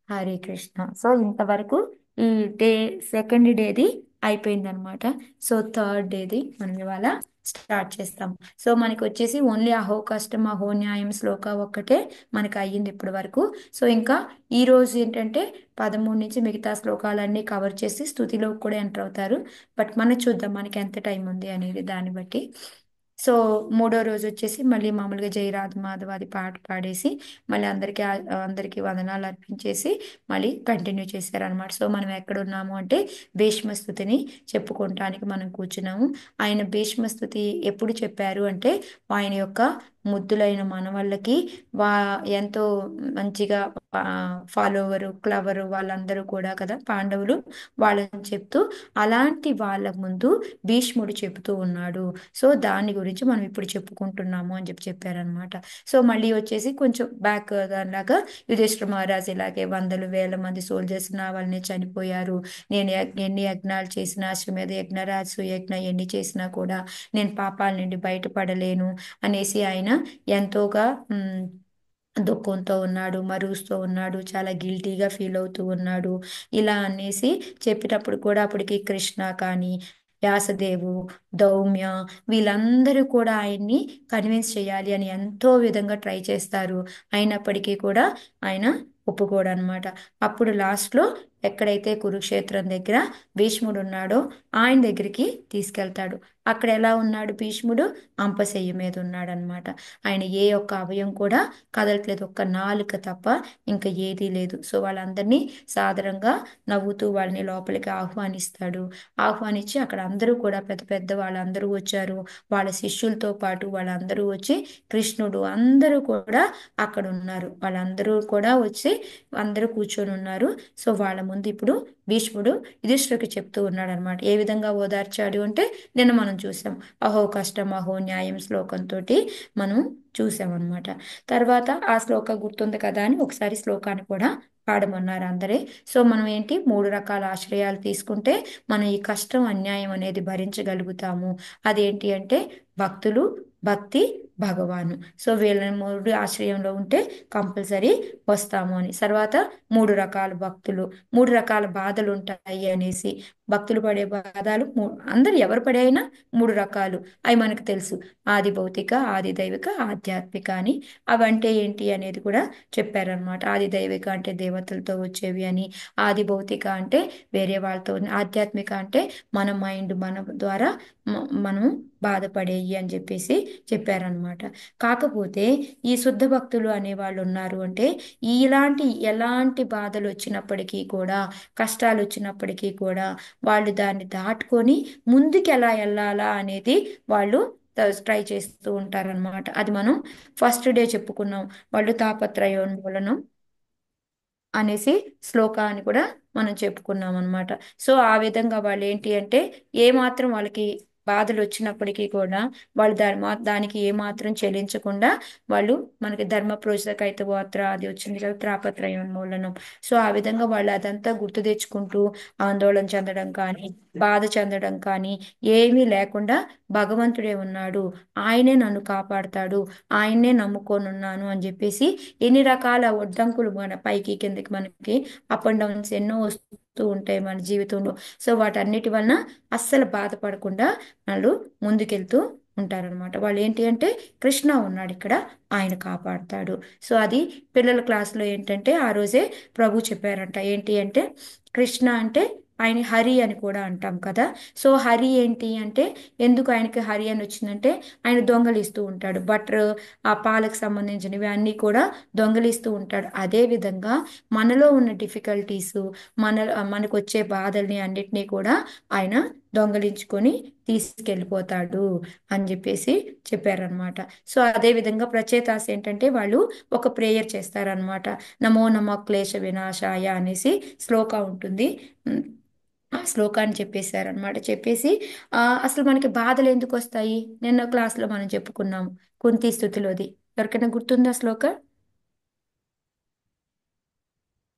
హరే కృష్ణ. సో ఇంతవరకు ఈ డే సెకండ్ డేది అయిపోయిందనమాట. సో థర్డ్ డేది మనం ఇవాళ స్టార్ట్ చేస్తాం. సో మనకి వచ్చేసి ఓన్లీ అహో కష్టం అహో న్యాయం శ్లోక ఒక్కటే మనకి అయ్యింది ఇప్పటి వరకు. సో ఇంకా ఈ రోజు ఏంటంటే 13 నుంచి మిగతా శ్లోకాలన్నీ కవర్ చేసి స్థుతిలో కూడా ఎంటర్ అవుతారు. బట్ మనం చూద్దాం మనకి ఎంత టైం ఉంది అనేది దాన్ని బట్టి. సో మూడో రోజు వచ్చేసి మళ్ళీ మామూలుగా జయరాధ మాధవాది పాట పాడేసి మళ్ళీ అందరికీ వందనాలు అర్పించేసి మళ్ళీ కంటిన్యూ చేశారనమాట. సో మనం ఎక్కడ ఉన్నాము అంటే భీష్మస్తుతిని చెప్పుకోవటానికి మనం కూర్చున్నాము. ఆయన భీష్మస్తుతి ఎప్పుడు చెప్పారు అంటే ఆయన యొక్క ముద్దులైన మనవళ్ళకి వా ఎంతో మంచిగా ఫాలోవరు క్లవరు వాళ్ళందరూ కూడా కదా పాండవులు వాళ్ళని చెప్తూ అలాంటి వాళ్ళ ముందు భీష్ముడు చెబుతూ ఉన్నాడు. సో దాని గురించి మనం ఇప్పుడు చెప్పుకుంటున్నాము అని చెప్పారనమాట. సో మళ్ళీ వచ్చేసి కొంచెం బ్యాక్ దానిలాగా యుధిష్ఠిర మహారాజు ఇలాగే వందలు వేల మంది సోల్జర్స్ నా వల్లనే చనిపోయారు. నేను ఎన్ని యజ్ఞాలు చేసినా అశ్వమేధ యజ్ఞ రాజసూయ యజ్ఞ ఎన్ని చేసినా కూడా నేను పాపాల నుండి బయటపడలేను అనేసి ఆయన ఎంతోగా దుఃఖంతో ఉన్నాడు, మరుస్తూ ఉన్నాడు, చాలా గిల్టీగా ఫీల్ అవుతూ ఉన్నాడు. ఇలా అనేసి చెప్పేటప్పుడు కూడా అప్పటికి కృష్ణ కానీ వ్యాసదేవు దౌమ్య వీళ్ళందరూ కూడా ఆయన్ని కన్విన్స్ చేయాలి అని ఎంతో విధంగా ట్రై చేస్తారు. అయినప్పటికీ కూడా ఆయన ఒప్పుకోడు అనమాట. అప్పుడు లాస్ట్లో ఎక్కడైతే కురుక్షేత్రం దగ్గర భీష్ముడు ఉన్నాడో ఆయన దగ్గరికి తీసుకెళ్తాడు. అక్కడ ఎలా ఉన్నాడు భీష్ముడు? అంపశయ్య మీద ఉన్నాడు అనమాట. ఆయన ఏ ఒక్క అవయం కూడా కదలట్లేదు, ఒక్క నాలుక తప్ప ఇంకా ఏదీ లేదు. సో వాళ్ళందరినీ సాదరంగా నవ్వుతూ వాళ్ళని లోపలికి ఆహ్వానిస్తాడు. ఆహ్వానించి అక్కడ అందరూ కూడా పెద్ద పెద్ద వాళ్ళందరూ వచ్చారు. వాళ్ళ శిష్యులతో పాటు వాళ్ళందరూ వచ్చి కృష్ణుడు అందరూ కూడా అక్కడ ఉన్నారు. వాళ్ళందరూ కూడా వచ్చి అందరూ కూర్చొని ఉన్నారు. సో వాళ్ళ ముందు ఇప్పుడు భీష్ముడు యుధిష్ఠిరుడికి చెప్తూ ఉన్నాడు అనమాట. ఏ విధంగా ఓదార్చాడు అంటే నిన్న మనం చూసాం అహో కష్టం అహో న్యాయం శ్లోకంతో మనం చూసామన్నమాట. తర్వాత ఆ శ్లోక గుర్తుంది కదా అని ఒకసారి శ్లోకాన్ని కూడా పాడమన్నారు అందరే. సో మనం ఏంటి 3 రకాల ఆశ్రయాలు తీసుకుంటే మనం ఈ కష్టం అన్యాయం అనేది భరించగలుగుతాము. అదేంటి అంటే భక్తులు, భక్తి, భగవాను. సో వీళ్ళని 3 ఆశ్రయంలో ఉంటే కంపల్సరీ వస్తాము అని. తర్వాత 3 రకాల భక్తులు, 3 రకాల బాధలు ఉంటాయి అనేసి. భక్తులు పడే బాధలు అందరు ఎవరు పడే అయినా 3 రకాలు అవి మనకు తెలుసు. ఆది భౌతిక, ఆది దైవిక, ఆధ్యాత్మిక అని. అవంటే ఏంటి అనేది కూడా చెప్పారనమాట. ఆది దైవిక అంటే దేవతలతో వచ్చేవి అని, ఆది భౌతిక అంటే వేరే వాళ్ళతో, ఆధ్యాత్మిక అంటే మన మైండ్ మన ద్వారా మనం బాధపడేయి అని చెప్పేసి చెప్పారనమాట. కాకపోతే ఈ శుద్ధ భక్తులు అనే వాళ్ళు ఉన్నారు అంటే ఎలాంటి బాధలు వచ్చినప్పటికీ కూడా కష్టాలు వచ్చినప్పటికీ కూడా వాళ్ళు దాన్ని దాటుకొని ముందుకు ఎలా వెళ్ళాలా అనేది వాళ్ళు ట్రై చేస్తూ ఉంటారనమాట. అది మనం ఫస్ట్ డే చెప్పుకున్నాం. వాళ్ళు తాపత్రయోన్మూలనం అనేసి శ్లోకాన్ని కూడా మనం చెప్పుకున్నాం అనమాట. సో ఆ విధంగా వాళ్ళు ఏంటి అంటే ఏ మాత్రం వాళ్ళకి బాధలు వచ్చినప్పటికీ కూడా వాళ్ళు దానికి ఏ మాత్రం చెల్లించకుండా వాళ్ళు మనకి ధర్మ ప్రోత్సకైత గోత్ర అది వచ్చింది కదా తాపత్రయోన్మూలనం. సో ఆ విధంగా వాళ్ళు అదంతా గుర్తు తెచ్చుకుంటూ ఆందోళన చెందడం కానీ బాధ చెందడం కానీ ఏమీ లేకుండా భగవంతుడే ఉన్నాడు, ఆయనే నన్ను కాపాడుతాడు, ఆయన్నే నమ్ముకొని ఉన్నాను అని చెప్పేసి ఎన్ని రకాల ఒడ్డంకులు మన పైకి కిందకి మనకి అప్ అండ్ డౌన్స్ ఎన్నో వస్తూ ఉంటాయి మన జీవితంలో. సో వాటన్నిటి వలన అస్సలు బాధపడకుండా వాళ్ళు ముందుకెళ్తూ ఉంటారనమాట. వాళ్ళు ఏంటి అంటే కృష్ణ ఉన్నాడు ఇక్కడ, ఆయన కాపాడుతాడు. సో అది పిల్లల క్లాసులో ఏంటంటే ఆ రోజే ప్రభు చెప్పారంట. ఏంటి అంటే కృష్ణ అంటే ఆయన హరి అని కూడా అంటాం కదా. సో హరి ఏంటి అంటే ఎందుకు ఆయనకి హరి అని వచ్చిందంటే ఆయన దొంగలిస్తూ ఉంటాడు. బటర్ ఆ పాలకు సంబంధించినవి అన్నీ కూడా దొంగలిస్తూ ఉంటాడు. అదే విధంగా మనలో ఉన్న డిఫికల్టీస్ మనకు వచ్చే బాధల్ని అన్నిటినీ కూడా ఆయన దొంగలించుకొని తీసుకెళ్ళిపోతాడు అని చెప్పేసి చెప్పారనమాట. సో అదే విధంగా ప్రచేతాస ఏంటంటే వాళ్ళు ఒక ప్రేయర్ చేస్తారనమాట. నమో నమ క్లేశ వినాశాయ అనేసి శ్లోక ఉంటుంది. ఆ శ్లోకాన్ని చెప్పేశారనమాట. చెప్పేసి అసలు మనకి బాధలు ఎందుకు వస్తాయి నిన్న క్లాస్లో మనం చెప్పుకున్నాం కుంతి స్థుతిలోది. ఎవరికైనా గుర్తుందా శ్లోక?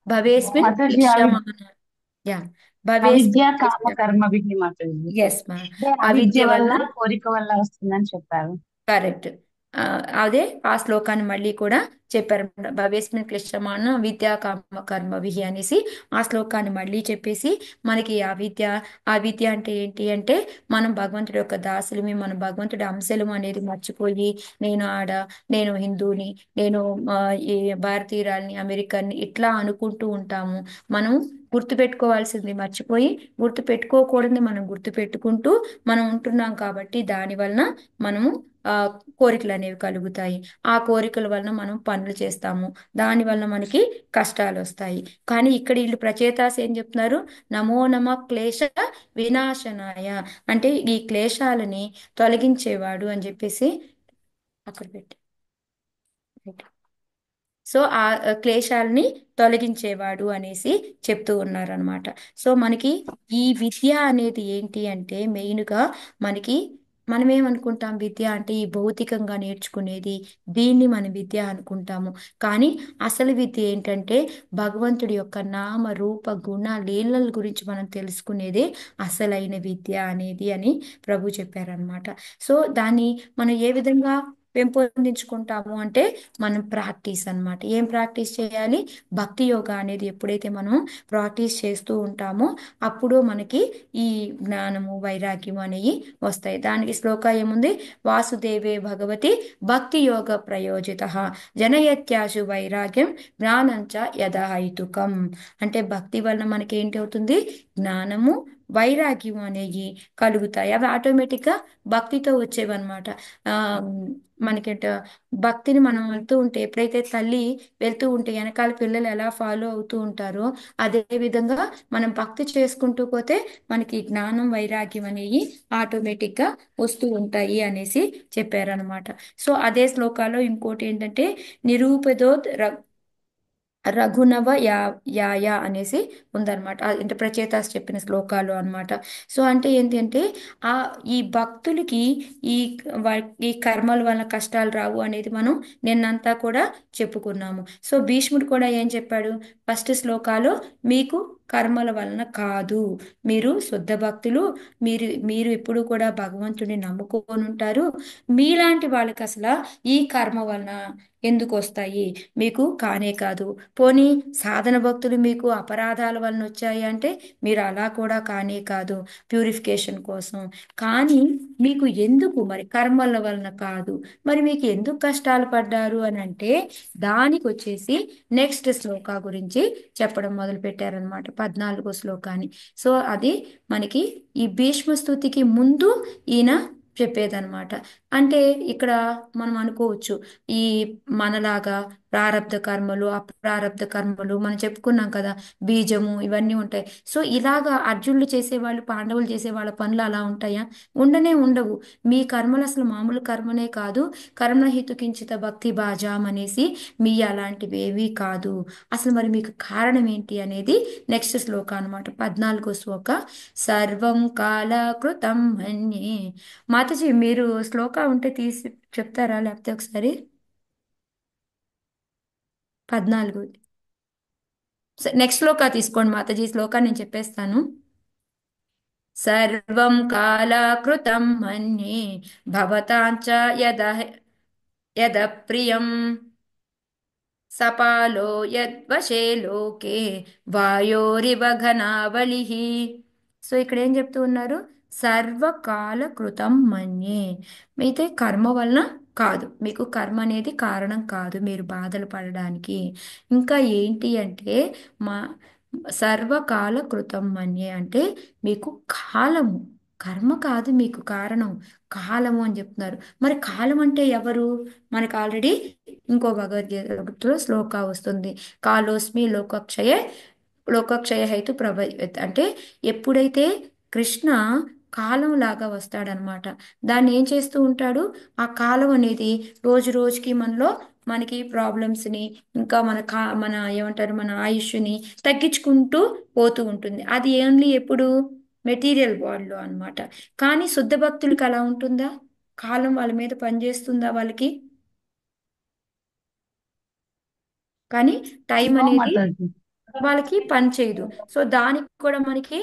భవేస్మిన్ మాతాజీ ఇష్యమాన యా అవిద్య భవేస్మిన్ కామ ఇష్యమాన. కర్మ విధి మాతాజీ. ఎస్ మా అంటే అవిద్య అవిద్య వల్ల వలన కోరిక వల్ల వస్తుందని చెప్పారు. కరెక్ట్. అదే ఆ శ్లోకాన్ని మళ్ళీ కూడా చెప్పారనమాట. భవేస్మిన్ క్లిష్టమాన విద్యా కామ కర్మభిః అనేసి ఆ శ్లోకాన్ని మళ్ళీ చెప్పేసి మనకి ఆ విద్య అంటే ఏంటి అంటే మనం భగవంతుడి యొక్క దాసులమి, మనం భగవంతుడి అంశలము అనేది మర్చిపోయి నేను హిందూని, నేను ఆ, ఈ భారతీయురాల్ని, అమెరికన్ని ఇట్లా అనుకుంటూ ఉంటాము. మనం గుర్తుపెట్టుకోవాల్సింది మర్చిపోయి గుర్తు పెట్టుకోకూడదని మనం గుర్తు పెట్టుకుంటూ మనం ఉంటున్నాం కాబట్టి దాని వలన మనము ఆ కోరికలు అనేవి కలుగుతాయి. ఆ కోరికల వలన మనం పనులు చేస్తాము. దాని వలన మనకి కష్టాలు వస్తాయి. కానీ ఇక్కడ వీళ్ళు ప్రచేతాస్ ఏం చెప్తున్నారు? నమో నమ క్లేశ వినాశనాయ, అంటే ఈ క్లేశాలని తొలగించేవాడు అని చెప్పేసి అక్కడ పెట్టి సో ఆ క్లేశాలని తొలగించేవాడు అనేసి చెప్తూ ఉన్నారనమాట. సో మనకి ఈ విద్య అనేది ఏంటి అంటే మెయిన్గా మనకి మనం ఏమనుకుంటాం, విద్య అంటే ఈ భౌతికంగా నేర్చుకునేది, దీన్ని మనం విద్య అనుకుంటాము. కానీ అసలు విద్య ఏంటంటే భగవంతుడి యొక్క నామ రూప గుణ లీలల గురించి మనం తెలుసుకునేదే అసలైన విద్య అనేది అని ప్రభు చెప్పారనమాట. సో దాన్ని మనం ఏ విధంగా పెంపొందించుకుంటాము అంటే మనం ప్రాక్టీస్ అన్నమాట. ఏం ప్రాక్టీస్ చేయాలి? భక్తి యోగా అనేది ఎప్పుడైతే మనం ప్రాక్టీస్ చేస్తూ ఉంటామో అప్పుడు మనకి ఈ జ్ఞానము వైరాగ్యం అనేవి వస్తాయి. దానికి శ్లోక ఏముంది? వాసుదేవే భగవతి భక్తి యోగ ప్రయోజిత జనయత్యాశు వైరాగ్యం జ్ఞానంచ యథాహైతుకం. అంటే భక్తి వలన మనకి ఏంటి అవుతుంది? జ్ఞానము వైరాగ్యం అనేవి కలుగుతాయి. అవి ఆటోమేటిక్గా భక్తితో వచ్చేవన్నమాట. ఆ మనకి భక్తిని మనం వెళ్తూ ఉంటే, ఎప్పుడైతే తల్లి వెళ్తూ ఉంటే వెనకాల పిల్లలు ఎలా ఫాలో అవుతూ ఉంటారో అదే విధంగా మనం భక్తి చేసుకుంటూ పోతే మనకి జ్ఞానం వైరాగ్యం అనేవి ఆటోమేటిక్ గా వస్తూ ఉంటాయి అనేసి చెప్పారనమాట. సో అదే శ్లోకాలో ఇంకోటి ఏంటంటే నిరూపదోత్ రఘునవ యాయ అనేసి ఉందన్నమాట. అంటే ప్రచేతాస్ చెప్పిన శ్లోకాలు అన్నమాట. సో అంటే ఏంటి అంటే ఆ ఈ భక్తులకి ఈ ఈ కర్మల వల్ల కష్టాలు రావు అనేది మనం నిన్నంతా కూడా చెప్పుకున్నాము. సో భీష్ముడు కూడా ఏం చెప్పాడు? ఫస్ట్ శ్లోకాలో మీకు కర్మల వలన కాదు, మీరు శుద్ధ భక్తులు, మీరు ఎప్పుడు కూడా భగవంతుని నమ్ముకొని ఉంటారు. మీలాంటి వాళ్ళకి అసలు ఈ కర్మ వలన ఎందుకు వస్తాయి? మీకు కానే కాదు. పోనీ సాధన భక్తులు మీకు అపరాధాల వలన వచ్చాయి అంటే మీరు అలా కూడా కానే కాదు, ప్యూరిఫికేషన్ కోసం. కానీ మీకు ఎందుకు మరి కర్మల వలన కాదు, మరి మీకు ఎందుకు కష్టాలు పడ్డారు అని అంటే దానికి వచ్చేసి నెక్స్ట్ శ్లోక గురించి చెప్పడం మొదలు పెట్టారనమాట, 14వ శ్లోకాన్ని. సో అది మనకి ఈ భీష్మ స్తుతికి ముందు ఈయన చెప్పేదన్నమాట. అంటే ఇక్కడ మనం అనుకోవచ్చు ఈ మనలాగా ప్రారబ్ధ కర్మలు అప్రారబ్ధ కర్మలు మనం చెప్పుకున్నాం కదా, బీజము ఇవన్నీ ఉంటాయి. సో ఇలాగా అర్జునులు చేసేవాళ్ళు పాండవులు చేసే వాళ్ళ పనులు అలా ఉంటాయా? ఉండవు. మీ కర్మలు అసలు మామూలు కర్మనే కాదు. కర్మహితు కించిత భక్తి భాజాం అనేసి మీ అలాంటివి ఏవీ కాదు. అసలు మరి మీకు కారణం ఏంటి అనేది నెక్స్ట్ శ్లోక అనమాట, 14వ శ్లోక. సర్వం కాల కృతం మన్యే. మాతాజీ మీరు శ్లోక ఉంటే తీసి చెప్తారా, లేకపోతే ఒకసారి 14 నెక్స్ట్ శ్లోక తీసుకోండి మాతాజీ, శ్లోక నేను చెప్పేస్తాను. సర్వం కాలకృతం మన్యే భవతాంచ యద ప్రియం సపాలో యద్వశే లోకే వాయోరివ ఘనావళిః. సో ఇక్కడ ఏం చెప్తూ ఉన్నారు? సర్వకాల కృతం మన్యే. అయితే కర్మ వలన కాదు, మీకు కర్మ అనేది కారణం కాదు మీరు బాధలు పడడానికి. ఇంకా ఏంటి అంటే మా సర్వకాల కృతం మన్యే అంటే మీకు కాలము, కర్మ కాదు మీకు కారణం, కాలము అని చెప్తున్నారు. మరి కాలం అంటే ఎవరు? మనకు ఆల్రెడీ ఇంకో భగవద్గీతలో శ్లోక వస్తుంది, కాలోస్మి లోకక్షయ హేతు అంటే ఎప్పుడైతే కృష్ణ కాలం లాగా వస్తాడనమాట, దాన్ని ఏం చేస్తూ ఉంటాడు? ఆ కాలం అనేది రోజు రోజుకి మనకి ప్రాబ్లమ్స్ని, ఇంకా మన ఏమంటారు, మన ఆయుష్ని తగ్గించుకుంటూ పోతూ ఉంటుంది. అది ఓన్లీ ఎప్పుడు? మెటీరియల్ వరల్డ్లో అన్నమాట. కానీ శుద్ధ భక్తులకి అలా ఉంటుందా? కాలం వాళ్ళ మీద పనిచేస్తుందా వాళ్ళకి? కానీ టైం No, అనేది Mataji. వాళ్ళకి పని చేయదు. సో దానికి కూడా మనకి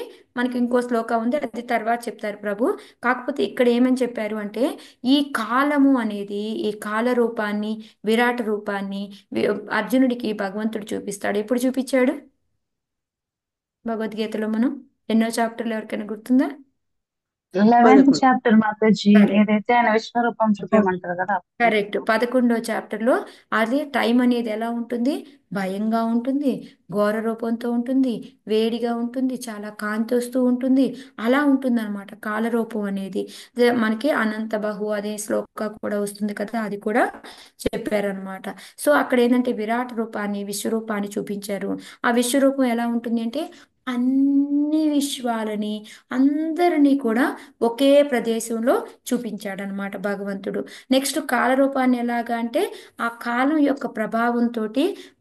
ఇంకో శ్లోకం ఉంది, అది తర్వాత చెప్తారు ప్రభు. కాకపోతే ఇక్కడ ఏమని చెప్పారు అంటే, ఈ కాలము అనేది, ఈ కాల రూపాన్ని, విరాట రూపాన్ని వి- అర్జునుడికి భగవంతుడు చూపిస్తాడు. ఎప్పుడు చూపించాడు భగవద్గీతలో? మనం ఎన్నో చాప్టర్లు ఎవరికైనా గుర్తుందా? 11th 11. Chapter Mataji, correct. ఏదైతే ఆయన విశ్వరూపం చూపించమంటారు కదా అప్పుడు. కరెక్ట్. 11వ చాప్టర్లో అది టైం అనేది ఎలా ఉంటుంది? భయంగా ఉంటుంది, ఘోర రూపంతో ఉంటుంది, వేడిగా ఉంటుంది, చాలా కాంతి వస్తూ ఉంటుంది. అలా ఉంటుంది అనమాట కాలరూపం అనేది. మనకి అనంత బహు అదే శ్లోక కూడా వస్తుంది కదా, అది కూడా చెప్పారనమాట. సో అక్కడ ఏంటంటే విరాట్ రూపాన్ని, విశ్వరూపాన్ని చూపించారు. ఆ విశ్వరూపం ఎలా ఉంటుంది అంటే, అన్ని విశ్వాలని, అందరినీ కూడా ఒకే ప్రదేశంలో చూపించాడనమాట భగవంతుడు. నెక్స్ట్ కాలరూపాన్ని ఎలాగా అంటే, ఆ కాలం యొక్క ప్రభావంతో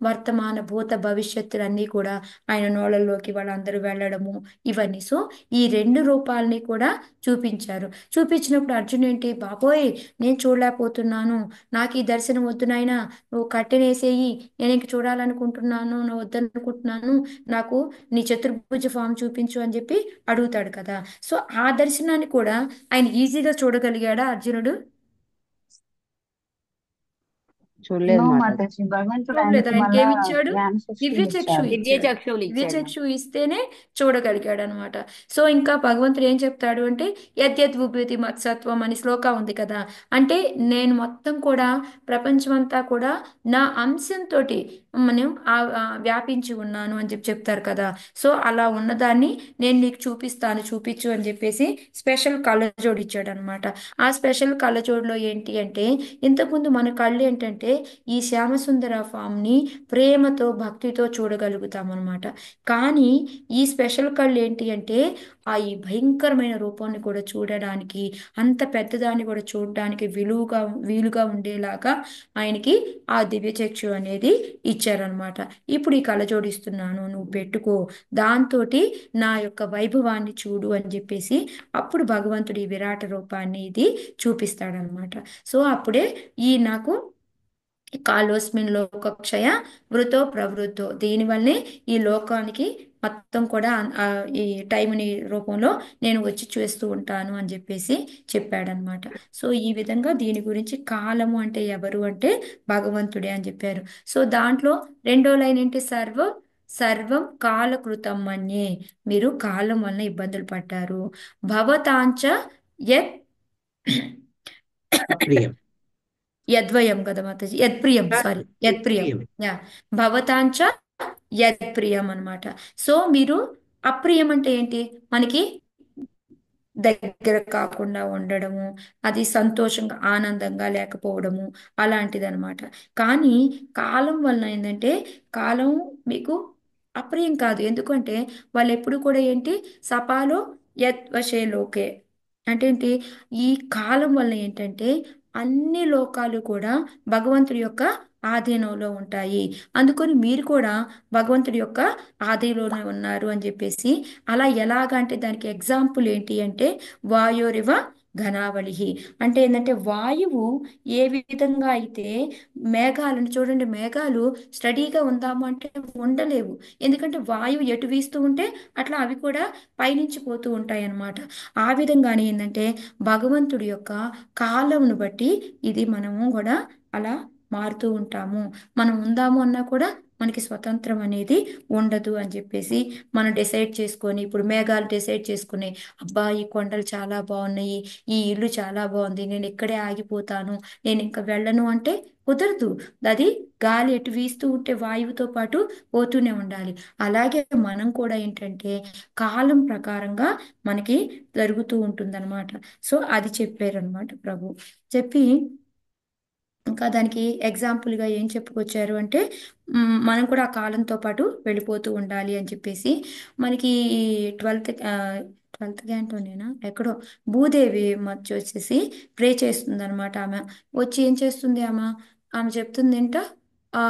వర్తమాన భూత భవిష్యత్తులన్నీ కూడా ఆయన నోళ్ళలోకి వాళ్ళందరూ వెళ్ళడము, ఇవన్నీ. సో ఈ రెండు రూపాలని కూడా చూపించారు. చూపించినప్పుడు అర్జున్ ఏంటి, బాబోయ్ నేను చూడలేకపోతున్నాను, నాకు ఈ దర్శనం వద్దు నాయనా, నువ్వు కట్టెనేసేయి, నేను ఇంక చూడాలనుకుంటున్నాను, నువ్వు వద్దనుకుంటున్నాను, నాకు నీ చతుర్భుజ ఫామ్ చూపించు అని చెప్పి అడుగుతాడు కదా. సో ఆ దర్శనాన్ని కూడా ఆయన ఈజీగా చూడగలిగాడా అర్జునుడు? నో చూడలేదు మాతాజీ. మాతాజీ, భగవంతుడు చూడలేదు. ఆయనకి ఆయనకి మళ్ళా ఏమి ఇచ్చాడు? జ్ఞాన దివ్య శక్తిని చక్షు ఇచ్చారు. దివ్య ఇచ్చాడు. చక్షువులు దివ్య ఇచ్చాడు. చక్షు ఇస్తేనే చూడగలిగాడు అనమాట. సో ఇంకా భగవంతుడు ఏం చెప్తాడు అంటే, యద్యద్ విభూతి మత్సత్వం అని శ్లోక ఉంది కదా. అంటే నేను మొత్తం కూడా, ప్రపంచమంతా కూడా నా అంశంతో మనం వ్యాపించి ఉన్నాను అని చెప్పి చెప్తారు కదా. సో అలా ఉన్నదాన్ని నేను నీకు చూపిస్తాను, చూపించు అని చెప్పేసి స్పెషల్ కళ్ళజోడు ఇచ్చాడు అనమాట. ఆ స్పెషల్ కళ్ళజోడులో ఏంటి అంటే, ఇంతకుముందు మన కళ్ళు ఏంటంటే ఈ శ్యామసుందర ఫామ్ని ప్రేమతో భక్తితో చూడగలుగుతాం అనమాట. కానీ ఈ స్పెషల్ కళ్ళు ఏంటి అంటే, ఈ భయంకరమైన రూపాన్ని కూడా చూడడానికి, అంత పెద్దదాన్ని కూడా చూడడానికి వీలుగా ఉండేలాగా ఆయనకి ఆ దివ్య చక్షు అనేది ఇచ్చారనమాట. ఇప్పుడు ఈ కళ్ళజోడిస్తున్నాను, నువ్వు పెట్టుకో, దాంతోటి నా యొక్క వైభవాన్ని చూడు అని చెప్పేసి అప్పుడు భగవంతుడి విరాట రూపాన్ని ఇది చూపిస్తాడనమాట. సో అప్పుడే ఈ నాకు కాలోస్మిన్ లోకక్షయ వృతో ప్రవృత్తో, దీనివల్లనే ఈ లోకానికి మొత్తం కూడా ఈ టైంని రూపంలో నేను వచ్చి చూస్తూ ఉంటాను అని చెప్పేసి చెప్పాడనమాట. సో ఈ విధంగా దీని గురించి కాలము అంటే ఎవరు అంటే భగవంతుడే అని చెప్పారు. సో దాంట్లో రెండో లైన్ ఏంటి, సర్వం సర్వం కాలకృతం మన్యే, మీరు కాలం వలన ఇబ్బందులు పడ్డారు. భవతాంచ యత్ అప్రియం. యద్వయం కదా మాతాజీ, యత్ప్రియం, సారీ, యత్ప్రియం. ప్రియం. యా, భవతాంచ యత్ప్రియం అన్నమాట. సో మీరు, అప్రియం అంటే ఏంటి, మనకి దగ్గర కాకుండా ఉండడము, అది సంతోషంగా ఆనందంగా లేకపోవడము, అలాంటిది అనమాట. కానీ కాలం వలన ఏంటంటే, కాలం మీకు అప్రియం కాదు. ఎందుకంటే వాళ్ళు ఎప్పుడు కూడా ఏంటి, సపాలో యత్ వశే లోకే, అంటే ఏంటి, ఈ కాలం వల్ల ఏంటంటే అన్ని లోకాలు కూడా భగవంతుడి యొక్క ఆధీనంలో ఉంటాయి. అందుకని మీరు కూడా భగవంతుడి యొక్క ఆధీనంలోనే ఉన్నారు అని చెప్పేసి. అలా ఎలాగంటే దానికి ఎగ్జాంపుల్ ఏంటి అంటే, వాయోరివ ఘనావళి, అంటే ఏంటంటే వాయువు ఏ విధంగా అయితే మేఘాలను చూడండి, మేఘాలు స్టడీగా ఉందాము అంటే ఉండలేవు. ఎందుకంటే వాయువు ఎటు వీస్తూ ఉంటే అట్లా అవి కూడా పైనుంచి పోతూ ఉంటాయి అన్నమాట. ఆ విధంగానే ఏంటంటే భగవంతుడి యొక్క కాలంను బట్టి ఇది మనము కూడా అలా మారుతూ ఉంటాము. మనం ఉందాము అన్నా కూడా మనకి స్వతంత్రం అనేది ఉండదు అని చెప్పేసి మనం డిసైడ్ చేసుకొని, ఇప్పుడు మేఘాలు డిసైడ్ చేసుకుని, అబ్బా ఈ కొండలు చాలా బాగున్నాయి, ఈ ఇల్లు చాలా బాగుంది, నేను ఇక్కడే ఆగిపోతాను, నేను ఇంకా వెళ్ళను అంటే కుదరదు. అది గాలి ఎటు వీస్తూ ఉంటే వాయువుతో పాటు పోతూనే ఉండాలి. అలాగే మనం కూడా ఏంటంటే కాలం ప్రకారంగా మనకి జరుగుతూ ఉంటుందన్నమాట. సో అది చెప్పారనమాట ప్రభు. చెప్పి ఇంకా దానికి ఎగ్జాంపుల్గా ఏం చెప్పుకొచ్చారు అంటే, మనం కూడా ఆ కాలంతో పాటు వెళ్ళిపోతూ ఉండాలి అని చెప్పేసి. మనకి ఈ 12th క్యాంటోనేనా ఎక్కడో భూదేవి మధ్య వచ్చేసి ప్రే చేస్తుంది అనమాట. ఆమె వచ్చి ఏం చేస్తుంది, ఆమె చెప్తుంది ఏంట, ఆ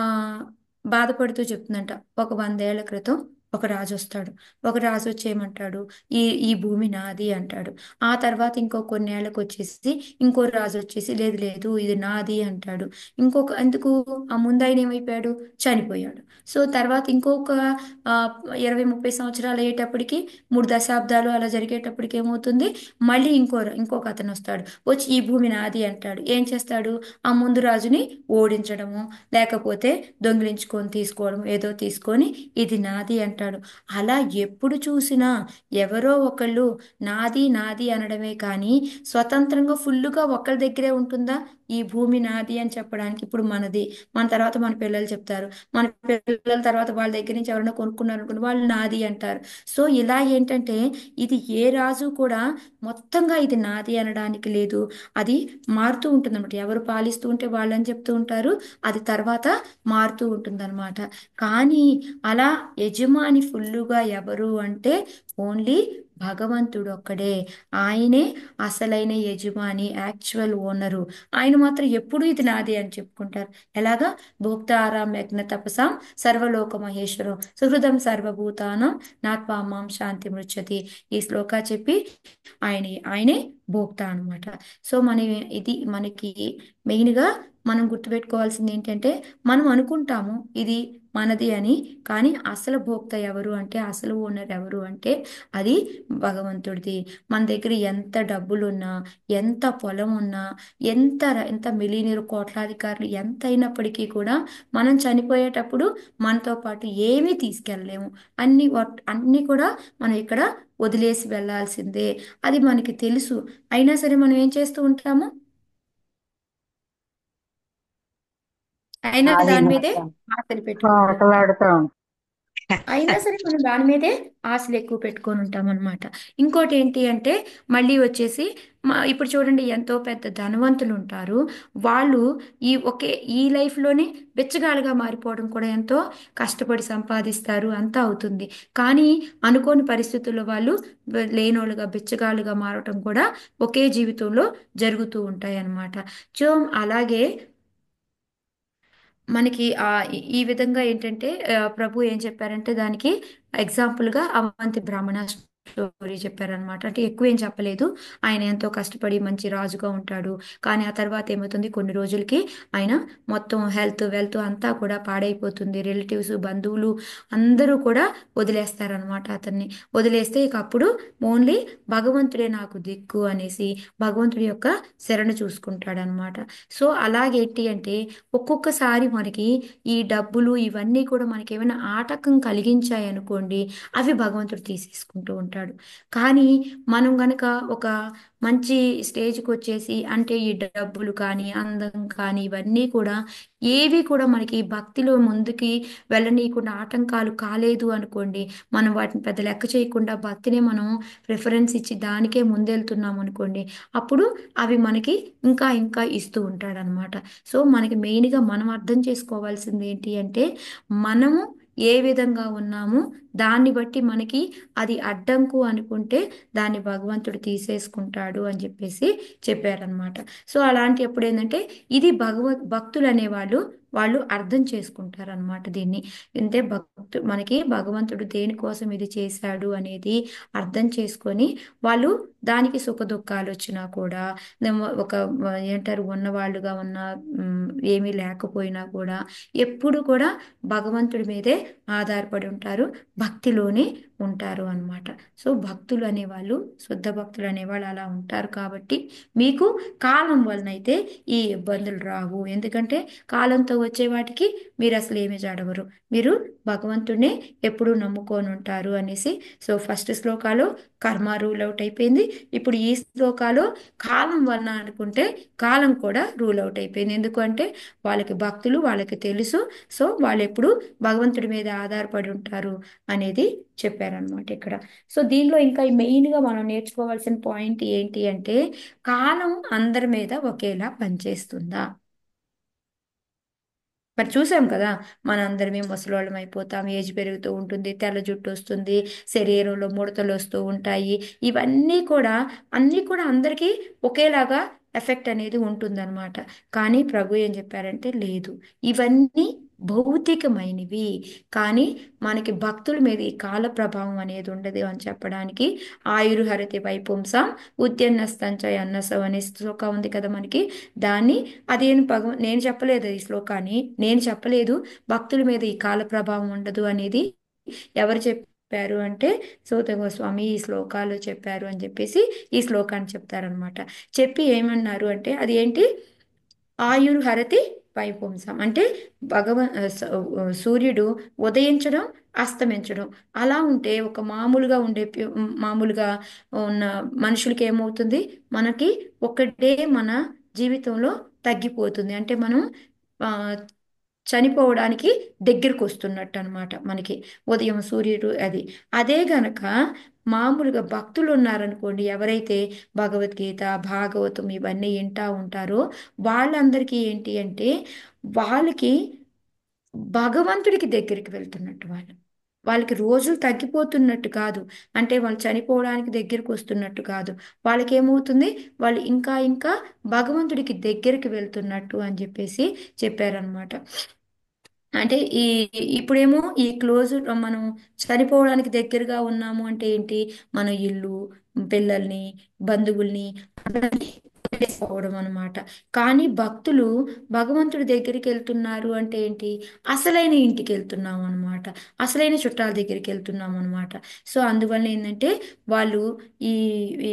బాధపడుతూ చెప్తుందంట, ఒక 100 ఏళ్ల క్రితం ఒక రాజు వస్తాడు. ఒక రాజు వచ్చి ఏమంటాడు, ఈ ఈ భూమి నాది అంటాడు. ఆ తర్వాత ఇంకో కొన్నేళ్ళకి వచ్చేసి ఇంకో రాజు వచ్చేసి లేదు లేదు ఇది నాది అంటాడు. ఇంకొక ఎందుకు, ఆ ముందాయన ఏమైపోయాడు, చనిపోయాడు. సో తర్వాత ఇంకొక ఆ, 20-30 సంవత్సరాలు అయ్యేటప్పటికి, 3 దశాబ్దాలు అలా జరిగేటప్పటికి ఏమవుతుంది, మళ్ళీ ఇంకొక అతను వస్తాడు, వచ్చి ఈ భూమి నాది అంటాడు. ఏం చేస్తాడు, ఆ ముందు రాజుని ఓడించడము, లేకపోతే దొంగిలించుకొని తీసుకోవడం, ఏదో తీసుకొని ఇది నాది అంటాడు. అలా ఎప్పుడు చూసినా ఎవరో ఒకళ్ళు నాది నాది అనడమే కానీ స్వతంత్రంగా ఫుల్లుగా ఒకరి దగ్గరే ఉంటుందా ఈ భూమి నాది అని చెప్పడానికి. ఇప్పుడు మనది, మన తర్వాత మన పిల్లలు చెప్తారు, మన పిల్లల తర్వాత వాళ్ళ దగ్గర నుంచి ఎవరైనా కొనుక్కున్నారు అనుకోండి, వాళ్ళు నాది అంటారు. సో ఇలా ఏంటంటే ఇది ఏ రాజు కూడా మొత్తంగా ఇది నాది అనడానికి లేదు. అది మారుతూ ఉంటుంది అనమాట. ఎవరు పాలిస్తూ ఉంటే వాళ్ళని చెప్తూ ఉంటారు, అది తర్వాత మారుతూ ఉంటుందన్నమాట. కానీ అలా యజమాని ఫుల్లుగా ఎవరు అంటే ఓన్లీ భగవంతుడు ఒక్కడే. ఆయనే అసలైన యజమాని, యాక్చువల్ ఓనరు. ఆయన మాత్రం ఎప్పుడూ ఇది నాదే అని చెప్పుకుంటారు. ఎలాగా, భోక్తారాం యజ్ఞ తపసాం సర్వలోక మహేశ్వరం సుహృదం సర్వభూతానం నాత్మామాం శాంతి మృచ్చతి. ఈ శ్లోక చెప్పి ఆయనే భోక్త అన్నమాట. సో ఇది మనకి మెయిన్గా మనం గుర్తుపెట్టుకోవాల్సింది ఏంటంటే, మనం అనుకుంటాము ఇది మనది అని, కానీ అసలు భోక్త ఎవరు అంటే, అసలు ఓనర్ ఎవరు అంటే అది భగవంతుడిది. మన దగ్గర ఎంత డబ్బులున్నా, ఎంత పొలం ఉన్నా, ఎంత మిలీనియర్ కోట్లాధికారులు ఎంత అయినప్పటికీ కూడా మనం చనిపోయేటప్పుడు మనతో పాటు ఏమీ తీసుకెళ్ళలేము. అన్ని కూడా మనం ఇక్కడ వదిలేసి వెళ్ళాల్సిందే. అది మనకి తెలుసు. అయినా సరే మనం ఏం చేస్తూ ఉంటాము, అయినా అది దాని మీదే మాత్రం ఆశలు పెట్టుకుంటూ ఉంటాం. ఆటలాడుతాం. అయినా సరే మనం దాని మీదే ఆశలు ఎక్కువ పెట్టుకొని ఉంటాం అనమాట. ఇంకోటి ఏంటి అంటే, మళ్ళీ వచ్చేసి ఇప్పుడు చూడండి, ఎంతో పెద్ద ధనవంతులు ఉంటారు. వాళ్ళు ఈ లైఫ్లోనే బిచ్చగాళ్ళుగా మారిపోవడం కూడా ఎంతో కష్టపడి సంపాదిస్తారు, అంతా అవుతుంది. కానీ అనుకోని పరిస్థితుల్లో వాళ్ళు లేనోళ్ళుగా బిచ్చగాళ్ళుగా మారటం కూడా ఒకే జీవితంలో జరుగుతూ ఉంటాయి అన్నమాట. సో అలాగే మనకి ఈ విధంగా ఏంటంటే, ప్రభు ఏం చెప్పారంటే దానికి ఎగ్జాంపుల్గా అవంతి బ్రాహ్మణ స్టోరీ చెప్పారనమాట. అంటే ఎక్కువ ఏం చెప్పలేదు. ఆయన ఎంతో కష్టపడి మంచి రాజుగా ఉంటాడు. కానీ ఆ తర్వాత ఏమవుతుంది, కొన్ని రోజులకి ఆయన మొత్తం హెల్త్ వెల్త్ అంతా కూడా పాడైపోతుంది. రిలేటివ్స్ బంధువులు అందరూ కూడా వదిలేస్తారనమాట అతన్ని. వదిలేస్తే ఇక అప్పుడు ఓన్లీ భగవంతుడే నాకు దిక్కు అనేసి భగవంతుడి యొక్క శరణు చూసుకుంటాడనమాట. సో అలాగేంటి అంటే, ఒక్కొక్కసారి మనకి ఈ డబ్బులు ఇవన్నీ కూడా మనకి ఏమైనా ఆటంకం కలిగించాయి అనుకోండి, అవి భగవంతుడు తీసేసుకుంటూ ఉంటాడు. కానీ మనం గనక ఒక మంచి స్టేజ్కి వచ్చేసి, అంటే ఈ డబ్బులు కానీ అందం కానీ ఇవన్నీ కూడా ఏవి కూడా మనకి భక్తిలో ముందుకి వెళ్ళనీయకుండా ఆటంకాలు కాలేదు అనుకోండి, మనం వాటిని పెద్ద లెక్క చేయకుండా భక్తినే మనం ప్రిఫరెన్స్ ఇచ్చి దానికే ముందెళ్తున్నాం అనుకోండి, అప్పుడు అవి మనకి ఇంకా ఇంకా ఇస్తూ ఉంటాడనమాట. సో మనకి మెయిన్గా మనం అర్థం చేసుకోవాల్సింది ఏంటి అంటే, మనము ఏ విధంగా ఉన్నామో దాన్ని బట్టి మనకి అది అడ్డంకు అనుకుంటే దాన్ని భగవంతుడు తీసేసుకుంటాడు అని చెప్పేసి చెప్పారనమాట. సో అలాంటి ఎప్పుడు ఏంటంటే, ఇది భక్తులు అనేవాళ్ళు వాళ్ళు అర్థం చేసుకుంటారనమాట దీన్ని. అంటే మనకి భగవంతుడు దేనికోసం ఇది చేశాడు అనేది అర్థం చేసుకొని వాళ్ళు దానికి సుఖ దుఃఖాలు వచ్చినా కూడా, ఒక ఏంటారు ఉన్నవాళ్ళుగా ఉన్న, ఏమీ లేకపోయినా కూడా ఎప్పుడు కూడా భగవంతుడి మీదే ఆధారపడి ఉంటారు, భక్తిలోనే ఉంటారు అన్నమాట. సో భక్తులు అనేవాళ్ళు, శుద్ధ భక్తులు అనేవాళ్ళు అలా ఉంటారు. కాబట్టి మీకు కాలం వలనైతే ఈ ఇబ్బందులు రావు. ఎందుకంటే కాలంతో వచ్చే వాటికి మీరు అసలు ఏమి జడవరు, మీరు భగవంతుడినే ఎప్పుడూ నమ్ముకొని ఉంటారు అనేసి. సో ఫస్ట్ శ్లోకాలో కర్మ రూల్ అవుట్ అయిపోయింది. ఇప్పుడు ఈ శ్లోకాలో కాలం వలన అనుకుంటే కాలం కూడా రూల్ అవుట్ అయిపోయింది. ఎందుకంటే వాళ్ళకి భక్తులు, వాళ్ళకి తెలుసు. సో వాళ్ళు ఎప్పుడు భగవంతుడి మీద ఆధారపడి ఉంటారు అనేది చెప్పారనమాట ఇక్కడ. సో దీనిలో ఇంకా మెయిన్గా మనం నేర్చుకోవాల్సిన పాయింట్ ఏంటి అంటే, కాలం అందరి మీద ఒకేలా పనిచేస్తుందా? మరి చూసాం కదా, మనందరమే ముసలోళ్ళం అయిపోతాం, ఏజ్ పెరుగుతూ ఉంటుంది, తెల్ల జుట్టు వస్తుంది, శరీరంలో ముడతలు వస్తూ ఉంటాయి. ఇవన్నీ కూడా అన్నీ కూడా అందరికీ ఒకేలాగా ఎఫెక్ట్ అనేది ఉంటుందన్నమాట. కానీ ప్రభు ఏం చెప్పారంటే లేదు, ఇవన్నీ భౌతికమైనవి. కానీ మనకి భక్తుల మీద ఈ కాల ప్రభావం అనేది ఉండదు అని చెప్పడానికి ఆయుర్హరతి వైపుంసం ఉద్యన్నస్తంచ అన్నసవ అనే శ్లోకం ఉంది కదా మనకి. దాన్ని అదేం నేను చెప్పలేదు ఈ శ్లోకాన్ని, నేను చెప్పలేదు. భక్తుల మీద ఈ కాల ప్రభావం ఉండదు అనేది ఎవరు చెప్పారు అంటే సూత గోస్వామి ఈ శ్లోకాలు చెప్పారు అని చెప్పేసి ఈ శ్లోకాన్ని చెప్తారనమాట. చెప్పి ఏమన్నారు అంటే అది ఏంటి, ఆయుర్హరతి వైపుంసం అంటే సూర్యుడు ఉదయించడం అస్తమించడం అలా ఉంటే ఒక మామూలుగా ఉండే మామూలుగా ఉన్న మనుషులకి ఏమవుతుంది, మనకి ఒక డే మన జీవితంలో తగ్గిపోతుంది. అంటే మనం ఆ, చనిపోవడానికి దగ్గరకు వస్తున్నట్టు అనమాట మనకి. ఉదయం సూర్యుడు అది. అదే గనక మామూలుగా భక్తులు ఉన్నారనుకోండి, ఎవరైతే భగవద్గీత భాగవతం ఇవన్నీ వింటా ఉంటారో వాళ్ళందరికీ ఏంటి అంటే వాళ్ళకి భగవంతుడికి దగ్గరికి వెళ్తున్నట్టు వాళ్ళకి రోజులు తగ్గిపోతున్నట్టు కాదు. అంటే వాళ్ళు చనిపోవడానికి దగ్గరికి వస్తున్నట్టు కాదు. వాళ్ళకి ఏమవుతుంది, వాళ్ళు ఇంకా ఇంకా భగవంతుడికి దగ్గరికి వెళ్తున్నట్టు అని చెప్పేసి చెప్పారనమాట. అంటే ఇప్పుడేమో ఈ క్లోజ్ మనం చనిపోవడానికి దగ్గరగా ఉన్నాము అంటే ఏంటి, మన ఇల్లు, పిల్లల్ని, బంధువుల్ని పోవడం అనమాట. కానీ భక్తులు భగవంతుడి దగ్గరికి వెళ్తున్నారు అంటే ఏంటి, అసలైన ఇంటికి వెళ్తున్నాం అనమాట, అసలైన చుట్టాల దగ్గరికి వెళ్తున్నాం అనమాట. సో అందువల్ల ఏంటంటే వాళ్ళు ఈ ఈ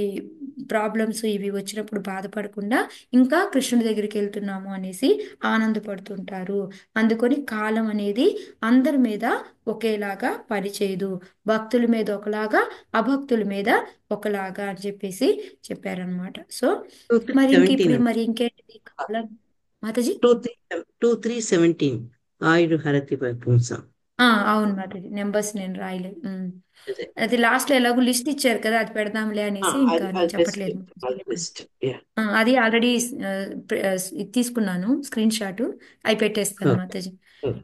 ప్రాబ్లమ్స్ ఇవి వచ్చినప్పుడు బాధపడకుండా ఇంకా కృష్ణుడి దగ్గరికి వెళ్తున్నాము అనేసి ఆనందపడుతుంటారు. అందుకని కాలం అనేది అందరి మీద ఒకేలాగా పనిచేయదు, భక్తుల మీద ఒకలాగా అభక్తుల మీద ఒకలాగా అని చెప్పేసి చెప్పారనమాట. సో మరి ఇంక 2 ఇప్పుడు 317 మరి ఇంకేంటిది కాలం మాతాజీ. 2 3 17 ఆయుర్హరతి వైపుంసం. అవును మాతాజీ, నెంబర్స్ నేను రాయలేదు. అదే అది లాస్ట్ లో ఎలాగో లిస్ట్ ఇచ్చారు కదా, అది పెడదాంలే అనేసి ఇంకా నేను చెప్పట్లేదు. బెస్ట్. అది ఆల్రెడీ తీసుకున్నాను స్క్రీన్ షాట్, అవి పెట్టేస్తాను ఓకే. మాతాజీ.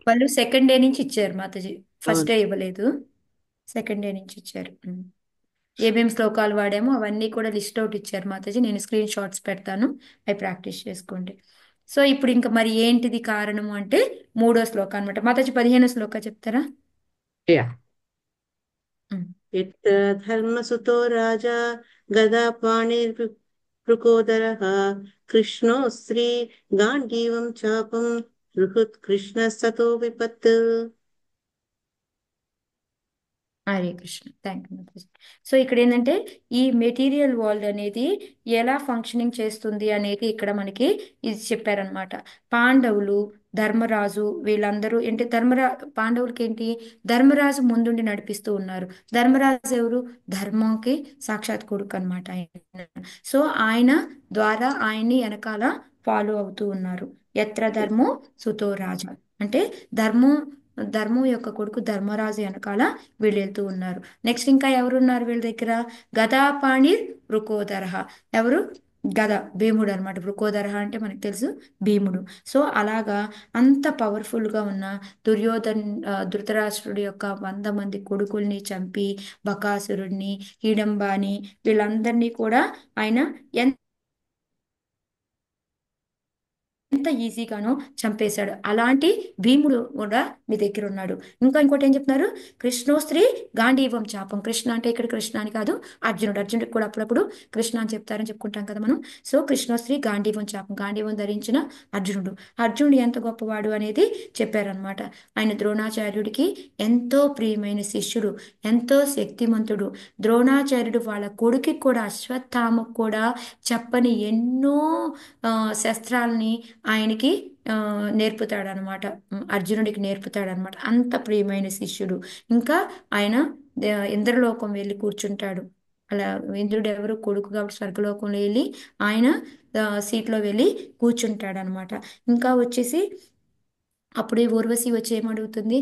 వాళ్ళు సెకండ్ డే నుంచి ఇచ్చారు మాతాజీ, ఫస్ట్ అవును. డే ఇవ్వలేదు, సెకండ్ డే నుంచి ఇచ్చారు. ఏమేం శ్లోకాలు వాడామో అవన్నీ కూడా లిస్ట్ అవుట్ ఇచ్చారు మాతాజీ. నేను స్క్రీన్ షాట్స్ పెడతాను, అవి ప్రాక్టీస్ చేసుకోండి. సో ఇప్పుడు ఇంకా మరి ఏంటిది కారణము అంటే మూడో శ్లోకం అనమాట మాతాజీ. 15వ శ్లోక చెప్తారా? యా. ఉమ్. यत्र धर्मसुतो राजा गदापाणिर्वृकोदरः कृष्णो स्त्री गाण्डीवं चापं कृष्णस्ततो विपत्. Hare Krishna, thank you Mataji. So ఇక్కడ ఏంటంటే ఈ మెటీరియల్ వరల్డ్ అనేది ఎలా ఫంక్షనింగ్ చేస్తుంది అనేది ఇక్కడ మనకి ఇది చెప్పారనమాట. పాండవులు, ధర్మరాజు వీళ్ళందరూ ఏంటి, పాండవులకి ఏంటి, ధర్మరాజు ముందుండి నడిపిస్తూ ఉన్నారు. ధర్మరాజు ఎవరు, ధర్మంకి సాక్షాత్ కొడుకు అనమాట ఆయన. సో ఆయన ద్వారా ఆయన్ని వెనకాల ఫాలో అవుతూ ఉన్నారు. ఎత్ర ధర్మో సుతో రాజా అంటే ధర్మం ధర్మం యొక్క కొడుకు ధర్మరాజు వెనకాల వీళ్ళు వెళ్తూ ఉన్నారు. నెక్స్ట్ ఇంకా ఎవరున్నారు వీళ్ళ దగ్గర, గదాపాణి వృకోదరహ, ఎవరు, గద భీముడు అనమాట. వృకోదరహ అంటే మనకు తెలుసు భీముడు. సో అలాగా అంత పవర్ఫుల్ గా ఉన్న ధృతరాష్ట్రుడి యొక్క 100 మంది కొడుకుల్ని చంపి బకాసురుడిని, హిడంబాని వీళ్ళందరినీ కూడా ఆయన ఎంత ఈజీగానో చంపేశాడు. అలాంటి భీముడు కూడా మీ దగ్గర ఉన్నాడు. ఇంకా ఇంకోటి ఏం చెప్తున్నారు, కృష్ణోస్త్రీ గాంధీవం చాపం. కృష్ణ అంటే ఇక్కడ కృష్ణ అని కాదు, అర్జునుడికి కూడా అప్పుడప్పుడు కృష్ణ అని చెప్తారని చెప్పుకుంటాం కదా మనం. సో కృష్ణోస్త్రీ గాంధీవం చాపం, గాంధీవం ధరించిన అర్జునుడు ఎంత గొప్పవాడు అనేది చెప్పారనమాట. ఆయన ద్రోణాచార్యుడికి ఎంతో ప్రియమైన శిష్యుడు, ఎంతో శక్తిమంతుడు. ద్రోణాచార్యుడు వాళ్ళ కొడుకి కూడా అశ్వత్థామకు కూడా చెప్పని ఎన్నో శస్త్రాలని ఆయనకి నేర్పుతాడనమాట, అర్జునుడికి నేర్పుతాడనమాట. అంత ప్రియమైన శిష్యుడు. ఇంకా ఆయన ఇంద్రలోకం వెళ్ళి కూర్చుంటాడు. అలా ఇంద్రుడు ఎవరు, కొడుకు కాబట్టి స్వర్గలోకంలో వెళ్ళి ఆయన సీట్లో వెళ్ళి కూర్చుంటాడు అనమాట. ఇంకా వచ్చేసి అప్పుడే ఊర్వశి వచ్చి ఏమడుగుతుంది,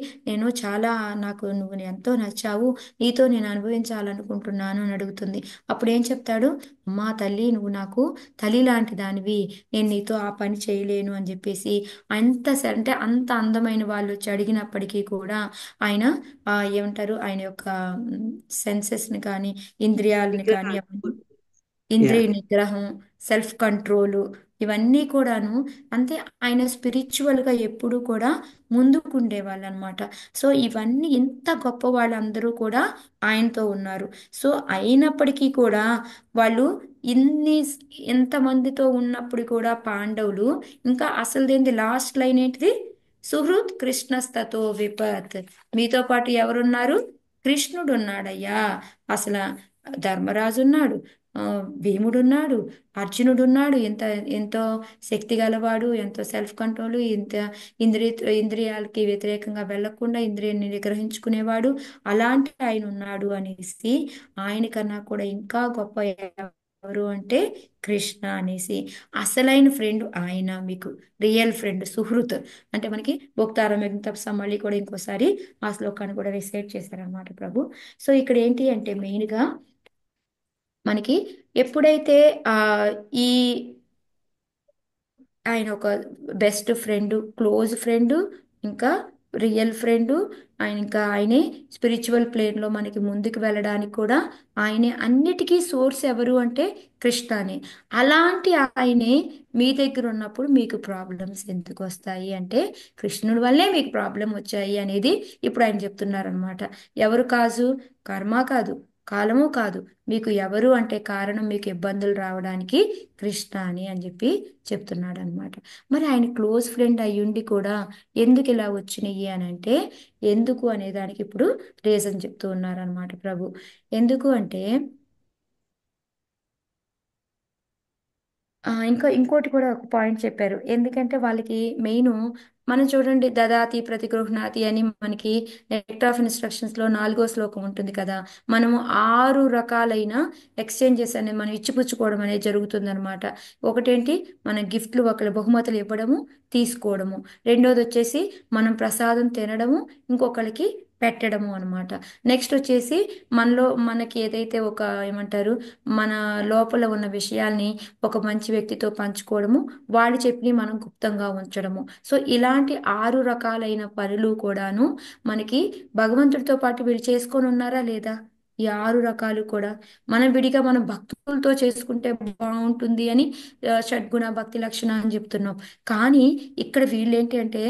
నాకు నువ్వు ఎంతో నచ్చావు, నీతో నేను అనుభవించాలనుకుంటున్నాను అని అడుగుతుంది. అప్పుడు ఏం చెప్తాడు, అమ్మా తల్లి, నువ్వు నాకు తల్లి లాంటి దానివి, నేను నీతో ఆ పని చేయలేను అని చెప్పేసి అంటే అంత అందమైన వాళ్ళు వచ్చి అడిగినప్పటికీ కూడా ఆయన ఏమంటారు, ఆయన యొక్క సెన్సెస్ని కానీ ఇంద్రియాలని కానీ యా. ఇంద్రియ నిగ్రహం, సెల్ఫ్ కంట్రోలు, ఇవన్నీ కూడాను అంతే. ఆయన స్పిరిచువల్గా ఎప్పుడు కూడా ముందుకుండేవాళ్ళు అనమాట. సో ఇవన్నీ ఇంత గొప్ప వాళ్ళందరూ కూడా ఆయనతో ఉన్నారు. సో అయినప్పటికీ కూడా వాళ్ళు ఇన్ని ఎంతమందితో ఉన్నప్పుడు కూడా పాండవులు ఇంకా అసలు దేంది లాస్ట్ లైన్ ఏంటిది? సుహృత్ కృష్ణస్తతో విపత్. మీతో పాటు ఎవరున్నారు? కృష్ణుడు ఉన్నాడయ్యా. అసలు ధర్మరాజు ఉన్నాడు, ఆ, భీముడు ఉన్నాడు, అర్జునుడు ఉన్నాడు. ఎంతో శక్తి గలవాడు, ఎంతో సెల్ఫ్ కంట్రోల్, ఇంద్రియాలకి వ్యతిరేకంగా వెళ్లకుండా ఇంద్రియాన్ని నిగ్రహించుకునేవాడు. అలాంటి ఆయన ఉన్నాడు అనేసి ఆయన కన్నా కూడా ఇంకా గొప్ప ఎవరు అంటే కృష్ణ అనేసి. అసలైన ఫ్రెండ్ ఆయన, మీకు రియల్ ఫ్రెండ్ సుహృత్. అంటే మనకి భోక్తారం తప్స మళ్ళీ కూడా ఇంకోసారి ఆ శ్లోకాన్ని కూడా రిసైట్ చేశారనమాట ప్రభు. సో ఇక్కడ ఏంటి అంటే మెయిన్గా మనకి ఎప్పుడైతే ఆ ఈ ఆయన ఒక బెస్ట్ ఫ్రెండ్, క్లోజ్ ఫ్రెండ్, ఇంకా రియల్ ఫ్రెండ్, ఆయన ఇంకా ఆయనే స్పిరిచువల్ ప్లేన్లో మనకి ముందుకు వెళ్ళడానికి కూడా ఆయనే అన్నిటికీ సోర్స్ ఎవరు అంటే కృష్ణనే. అలాంటి ఆయనే మీ దగ్గర ఉన్నప్పుడు మీకు ప్రాబ్లమ్స్ ఎందుకు వస్తాయి అంటే కృష్ణుడి వల్లే మీకు ప్రాబ్లం వచ్చాయి అనేది ఇప్పుడు ఆయన చెప్తున్నారనమాట. ఎవరు కాజు? కర్మ కాదు, కాలము కాదు, మీకు ఎవరు అంటే కారణం మీకు ఇబ్బందులు రావడానికి కృష్ణ అని చెప్పి చెప్తున్నాడు అనమాట. మరి ఆయన క్లోజ్ ఫ్రెండ్ అయ్యుండి కూడా ఎందుకు ఇలా వచ్చినాయి అని అంటే ఎందుకు అనే దానికి ఇప్పుడు రీజన్ చెప్తూ ఉన్నారనమాట ప్రభు. ఎందుకు అంటే ఇంకోటి కూడా ఒక పాయింట్ చెప్పారు. ఎందుకంటే వాళ్ళకి మెయిన్ మనం చూడండి, దదాతి ప్రతిగృహ్ణాతి అని మనకి నెట్ ఆఫ్ ఇన్స్ట్రక్షన్స్ లో 4వ శ్లోకం ఉంటుంది కదా. మనము 6 రకాలైన ఎక్స్చేంజెస్ అనేది మనం ఇచ్చిపుచ్చుకోవడం అనేది జరుగుతుంది అనమాట. ఒకటేంటి, మన గిఫ్ట్లు ఒకరి బహుమతులు ఇవ్వడము, తీసుకోవడము. రెండోది వచ్చేసి మనం ప్రసాదం తినడము, ఇంకొకరికి పెట్టడము అనమాట. నెక్స్ట్ వచ్చేసి మనకి ఏదైతే ఒక ఏమంటారు, మన లోపల ఉన్న విషయాల్ని ఒక మంచి వ్యక్తితో పంచుకోవడము, వాళ్ళు చెప్పి మనం గుప్తంగా ఉంచడము. సో ఇలాంటి 6 రకాలైన పనులు కూడాను మనకి భగవంతుడితో పాటు వీళ్ళు చేసుకొని ఉన్నారా లేదా? ఈ 6 రకాలు కూడా మనం విడిగా మనం భక్తులతో చేసుకుంటే బాగుంటుంది అని షడ్గుణ భక్తి లక్షణ అని చెప్తున్నాం. కానీ ఇక్కడ వీళ్ళు ఏంటి అంటే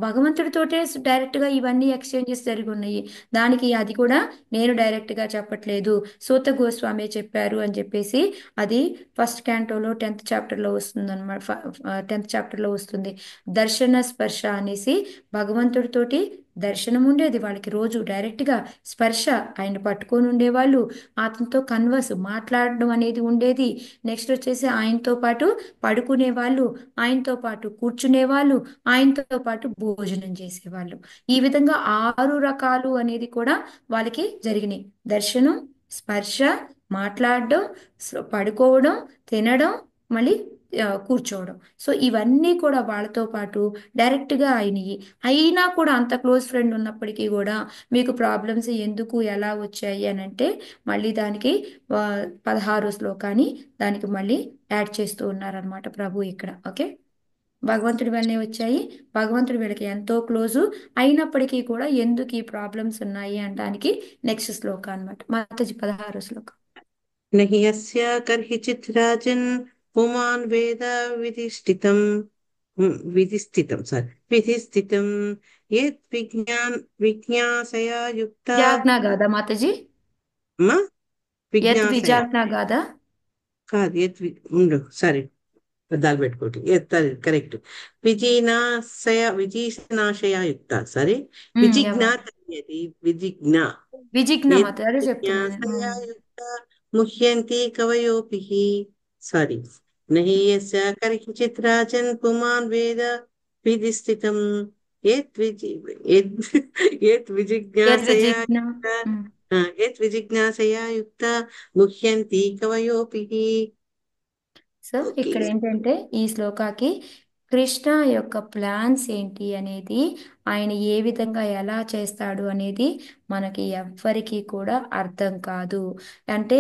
భగవంతుడితోటే డైరెక్ట్గా ఇవన్నీ ఎక్స్చేంజెస్ జరిగి ఉన్నాయి. దానికి అది కూడా నేను డైరెక్ట్గా చెప్పట్లేదు, సూత గోస్వామి చెప్పారు అని చెప్పేసి అది ఫస్ట్ క్యాంటోలో 10th చాప్టర్లో వస్తుంది అనమాట. 10th చాప్టర్లో వస్తుంది. దర్శన స్పర్శ అనేసి భగవంతుడితోటి దర్శనం ఉండేది వాళ్ళకి, రోజు డైరెక్ట్గా స్పర్శ, ఆయన పట్టుకొని ఉండేవాళ్ళు, అతనితో కన్వర్స్ మాట్లాడడం అనేది ఉండేది. నెక్స్ట్ వచ్చేసి ఆయనతో పాటు పడుకునే వాళ్ళు, ఆయనతో పాటు కూర్చునే వాళ్ళు, ఆయనతో పాటు భోజనం చేసేవాళ్ళు. ఈ విధంగా 6 రకాలు అనేది కూడా వాళ్ళకి జరిగినాయి. దర్శనం, స్పర్శ, మాట్లాడడం, పడుకోవడం, తినడం, మళ్ళీ కూర్చోవడం. సో ఇవన్నీ కూడా వాళ్ళతో పాటు డైరెక్ట్గా అయినాయి. అయినా కూడా అంత క్లోజ్ ఫ్రెండ్ ఉన్నప్పటికీ కూడా మీకు ప్రాబ్లమ్స్ ఎందుకు ఎలా వచ్చాయి అని అంటే మళ్ళీ దానికి 16వ శ్లోకాన్ని దానికి మళ్ళీ యాడ్ చేస్తూ ఉన్నారనమాట ప్రభు ఇక్కడ. ఓకే, భగవంతుడి వల్లనే వచ్చాయి, భగవంతుడి వీళ్ళకి ఎంతో క్లోజు, అయినప్పటికీ కూడా ఎందుకు ఈ ప్రాబ్లమ్స్ ఉన్నాయి అనడానికి నెక్స్ట్ శ్లోకం అనమాట, మాతాజీ 16వ శ్లోకం. नहि यस्य कर्हिचित् राजन् पुमान् वेद विधिस्थितं यत् विज्ञासया युक्ता విజాజ్ఞా గాదా మాతాజీ? మా యత్ విజ్ఞాసయ విజాజ్ఞా గాదా? కాదు ఉండు సరే అద్దాలు పెట్టుకోటి కరెక్ట్. విజీనాశయ యుక్త సరే, విజిజ్ఞాత అనేది విజిజ్ఞ విజిజ్ఞ మాత అదే చెప్తున్నాను. విజ్ఞాసయా యుక్త ముహ్యంతి కవయోపి. సారీ, నహి యస్య కర్హిచిత్ రాజన్ పుమాన్ వేద విధిస్థితం యత్ విజిజ్ఞాసయా యద్విజిజ్ఞ. యుక్త యత్ విజిజ్ఞాసయా యుక్త ముహ్యంతి కవయోపి. So okay. ఇక్కడ ఏంటంటే ఈ శ్లోకాకి కృష్ణ యొక్క ప్లాన్స్ ఏంటి అనేది, ఆయన ఏ విధంగా ఎలా చేస్తాడు అనేది మనకి ఎవ్వరికీ కూడా అర్థం కాదు. అంటే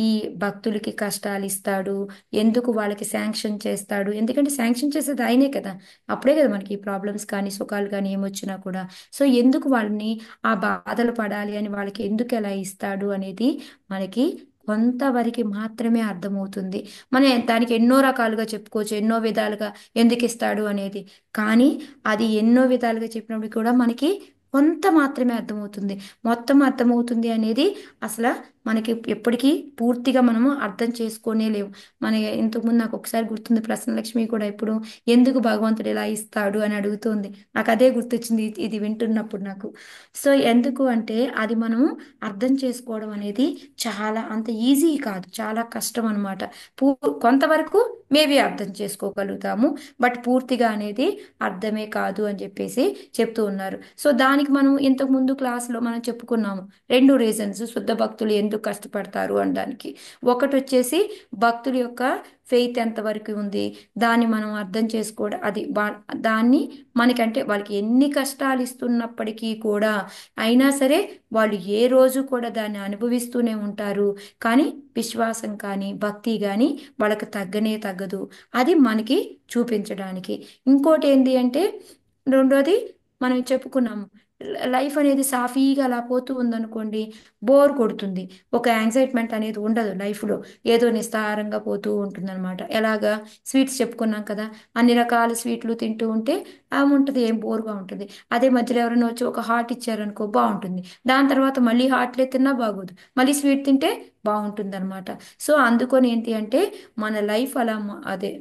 ఈ భక్తులకి కష్టాలు ఇస్తాడు, ఎందుకు వాళ్ళకి శాంక్షన్ చేస్తాడు, ఎందుకంటే శాంక్షన్ చేసేది ఆయనే కదా, అప్పుడే కదా మనకి ప్రాబ్లమ్స్ కానీ సుఖాలు కానీ ఏమొచ్చినా కూడా. సో ఎందుకు వాళ్ళని ఆ బాధలు పడాలి అని వాళ్ళకి ఎందుకు ఎలా ఇస్తాడు అనేది మనకి కొంతవరకు మాత్రమే అర్థమవుతుంది. మనం దానికి ఎన్నో రకాలుగా చెప్పుకోవచ్చు, ఎన్నో విధాలుగా ఎందుకు ఇస్తాడు అనేది. కానీ అది ఎన్నో విధాలుగా చెప్పినప్పుడు కూడా మనకి కొంత మాత్రమే అర్థమవుతుంది. మొత్తం అర్థమవుతుంది అనేది అసలు మనకి ఎప్పటికీ పూర్తిగా మనము అర్థం చేసుకోనే లేము. మన ఇంతకుముందు నాకు ఒకసారి గుర్తుంది, ప్రసన్నలక్ష్మి కూడా ఇప్పుడు ఎందుకు భగవంతుడు ఇలా ఇస్తాడు అని అడుగుతుంది. నాకు అదే గుర్తొచ్చింది ఇది వింటున్నప్పుడు నాకు. సో ఎందుకు అంటే అది మనము అర్థం చేసుకోవడం అనేది చాలా అంత ఈజీ కాదు, చాలా కష్టం అనమాట. పూ కొంతవరకు మేబీ అర్థం చేసుకోగలుగుతాము, బట్ పూర్తిగా అనేది అర్థమే కాదు అని చెప్పేసి చెప్తూ ఉన్నారు. సో దానికి మనం ఇంతకు ముందు క్లాస్లో మనం చెప్పుకున్నాము రెండు రీజన్స్ శుద్ధ భక్తులు ఎందుకు కష్టపడతారు అనడానికి. ఒకటి వచ్చేసి భక్తుల యొక్క ఫెయిత్ ఎంతవరకు ఉంది దాన్ని మనం అర్థం చేసుకోవడం, అది దాన్ని మనకంటే వాళ్ళకి ఎన్ని కష్టాలు ఇస్తున్నప్పటికీ కూడా అయినా సరే వాళ్ళు ఏ రోజు కూడా దాన్ని అనుభవిస్తూనే ఉంటారు. కానీ విశ్వాసం కానీ భక్తి కానీ వాళ్ళకి తగ్గనే తగ్గదు. అది మనకి చూపించడానికి. ఇంకోటి ఏంటి అంటే రెండోది మనం చెప్పుకున్నాము, లైఫ్ అనేది సాఫీగా అలా పోతూ ఉందనుకోండి, బోర్ కొడుతుంది. ఒక యాంగ్జైట్మెంట్ అనేది ఉండదు లైఫ్లో, ఏదో నిస్తారంగా పోతూ ఉంటుందన్నమాట. ఎలాగా స్వీట్స్ చెప్పుకున్నాం కదా, అన్ని రకాల స్వీట్లు తింటూ ఉంటే ఉంటుంది, ఏం బోర్గా ఉంటుంది. అదే మధ్యలో ఎవరైనా వచ్చి ఒక హార్ట్ ఇచ్చారనుకో బాగుంటుంది, దాని తర్వాత మళ్ళీ హార్ట్లే తిన్నా బాగోదు, మళ్ళీ స్వీట్ తింటే బాగుంటుంది అనమాట. సో అందుకొని ఏంటి అంటే మన లైఫ్ అలా అదే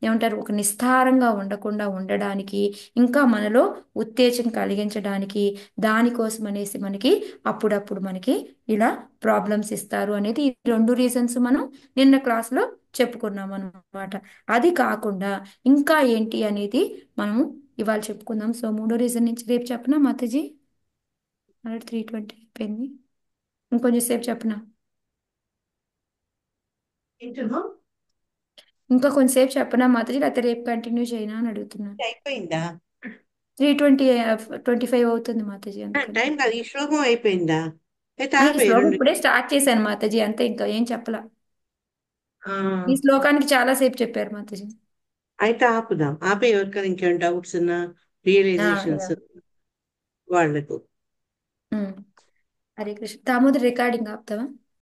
ఏమంటారు, ఒక నిస్తారంగా ఉండకుండా ఉండడానికి, ఇంకా మనలో ఉత్తేజం కలిగించడానికి, దానికోసం అనేసి మనకి అప్పుడప్పుడు మనకి ఇలా ప్రాబ్లమ్స్ ఇస్తారు అనేది ఈ రెండు రీజన్స్ మనం నిన్న క్లాస్లో చెప్పుకున్నాం అనమాట. అది కాకుండా ఇంకా ఏంటి అనేది మనము ఇవాళ చెప్పుకుందాం. సో మూడో రీజన్ నుంచి రేపు చెప్పనా మాతాజీ? 3:20 అయిపోయింది, ఇంకొంచెం సేపు చెప్పనా? ఏంటమ్మా? ఇంకా కొంచెంసేపు చెప్పనా మాతాజీ, లేకపోతే రేపు కంటిన్యూ చేయనా అని అడుగుతున్నాను. అయిపోయిందా? 3:20 25 అవుతుంది మాతాజీ, అందుకని. టైం కాదు, ఈ శ్లోకం అయిపోయిందా? అయితే ఈ ఆపేయి శ్లోకం రెండు. ఇప్పుడే స్టార్ట్ చేశాను మాతాజీ, అంతే, ఇంకా ఏం చెప్పలా. ఆ, ఈ శ్లోకానికి చాలా సేపు చెప్పారు మాతాజీ. అయితే ఆపుదాం. ఆపే, ఎవరికైనా ఇంకేమైనా డౌట్స్ ఉన్నా, యా. రియలైజేషన్స్ వాళ్ళకు. ఉమ్. హరే కృష్ణ. దామోదర్ రికార్డింగ్ ఆపుతావా?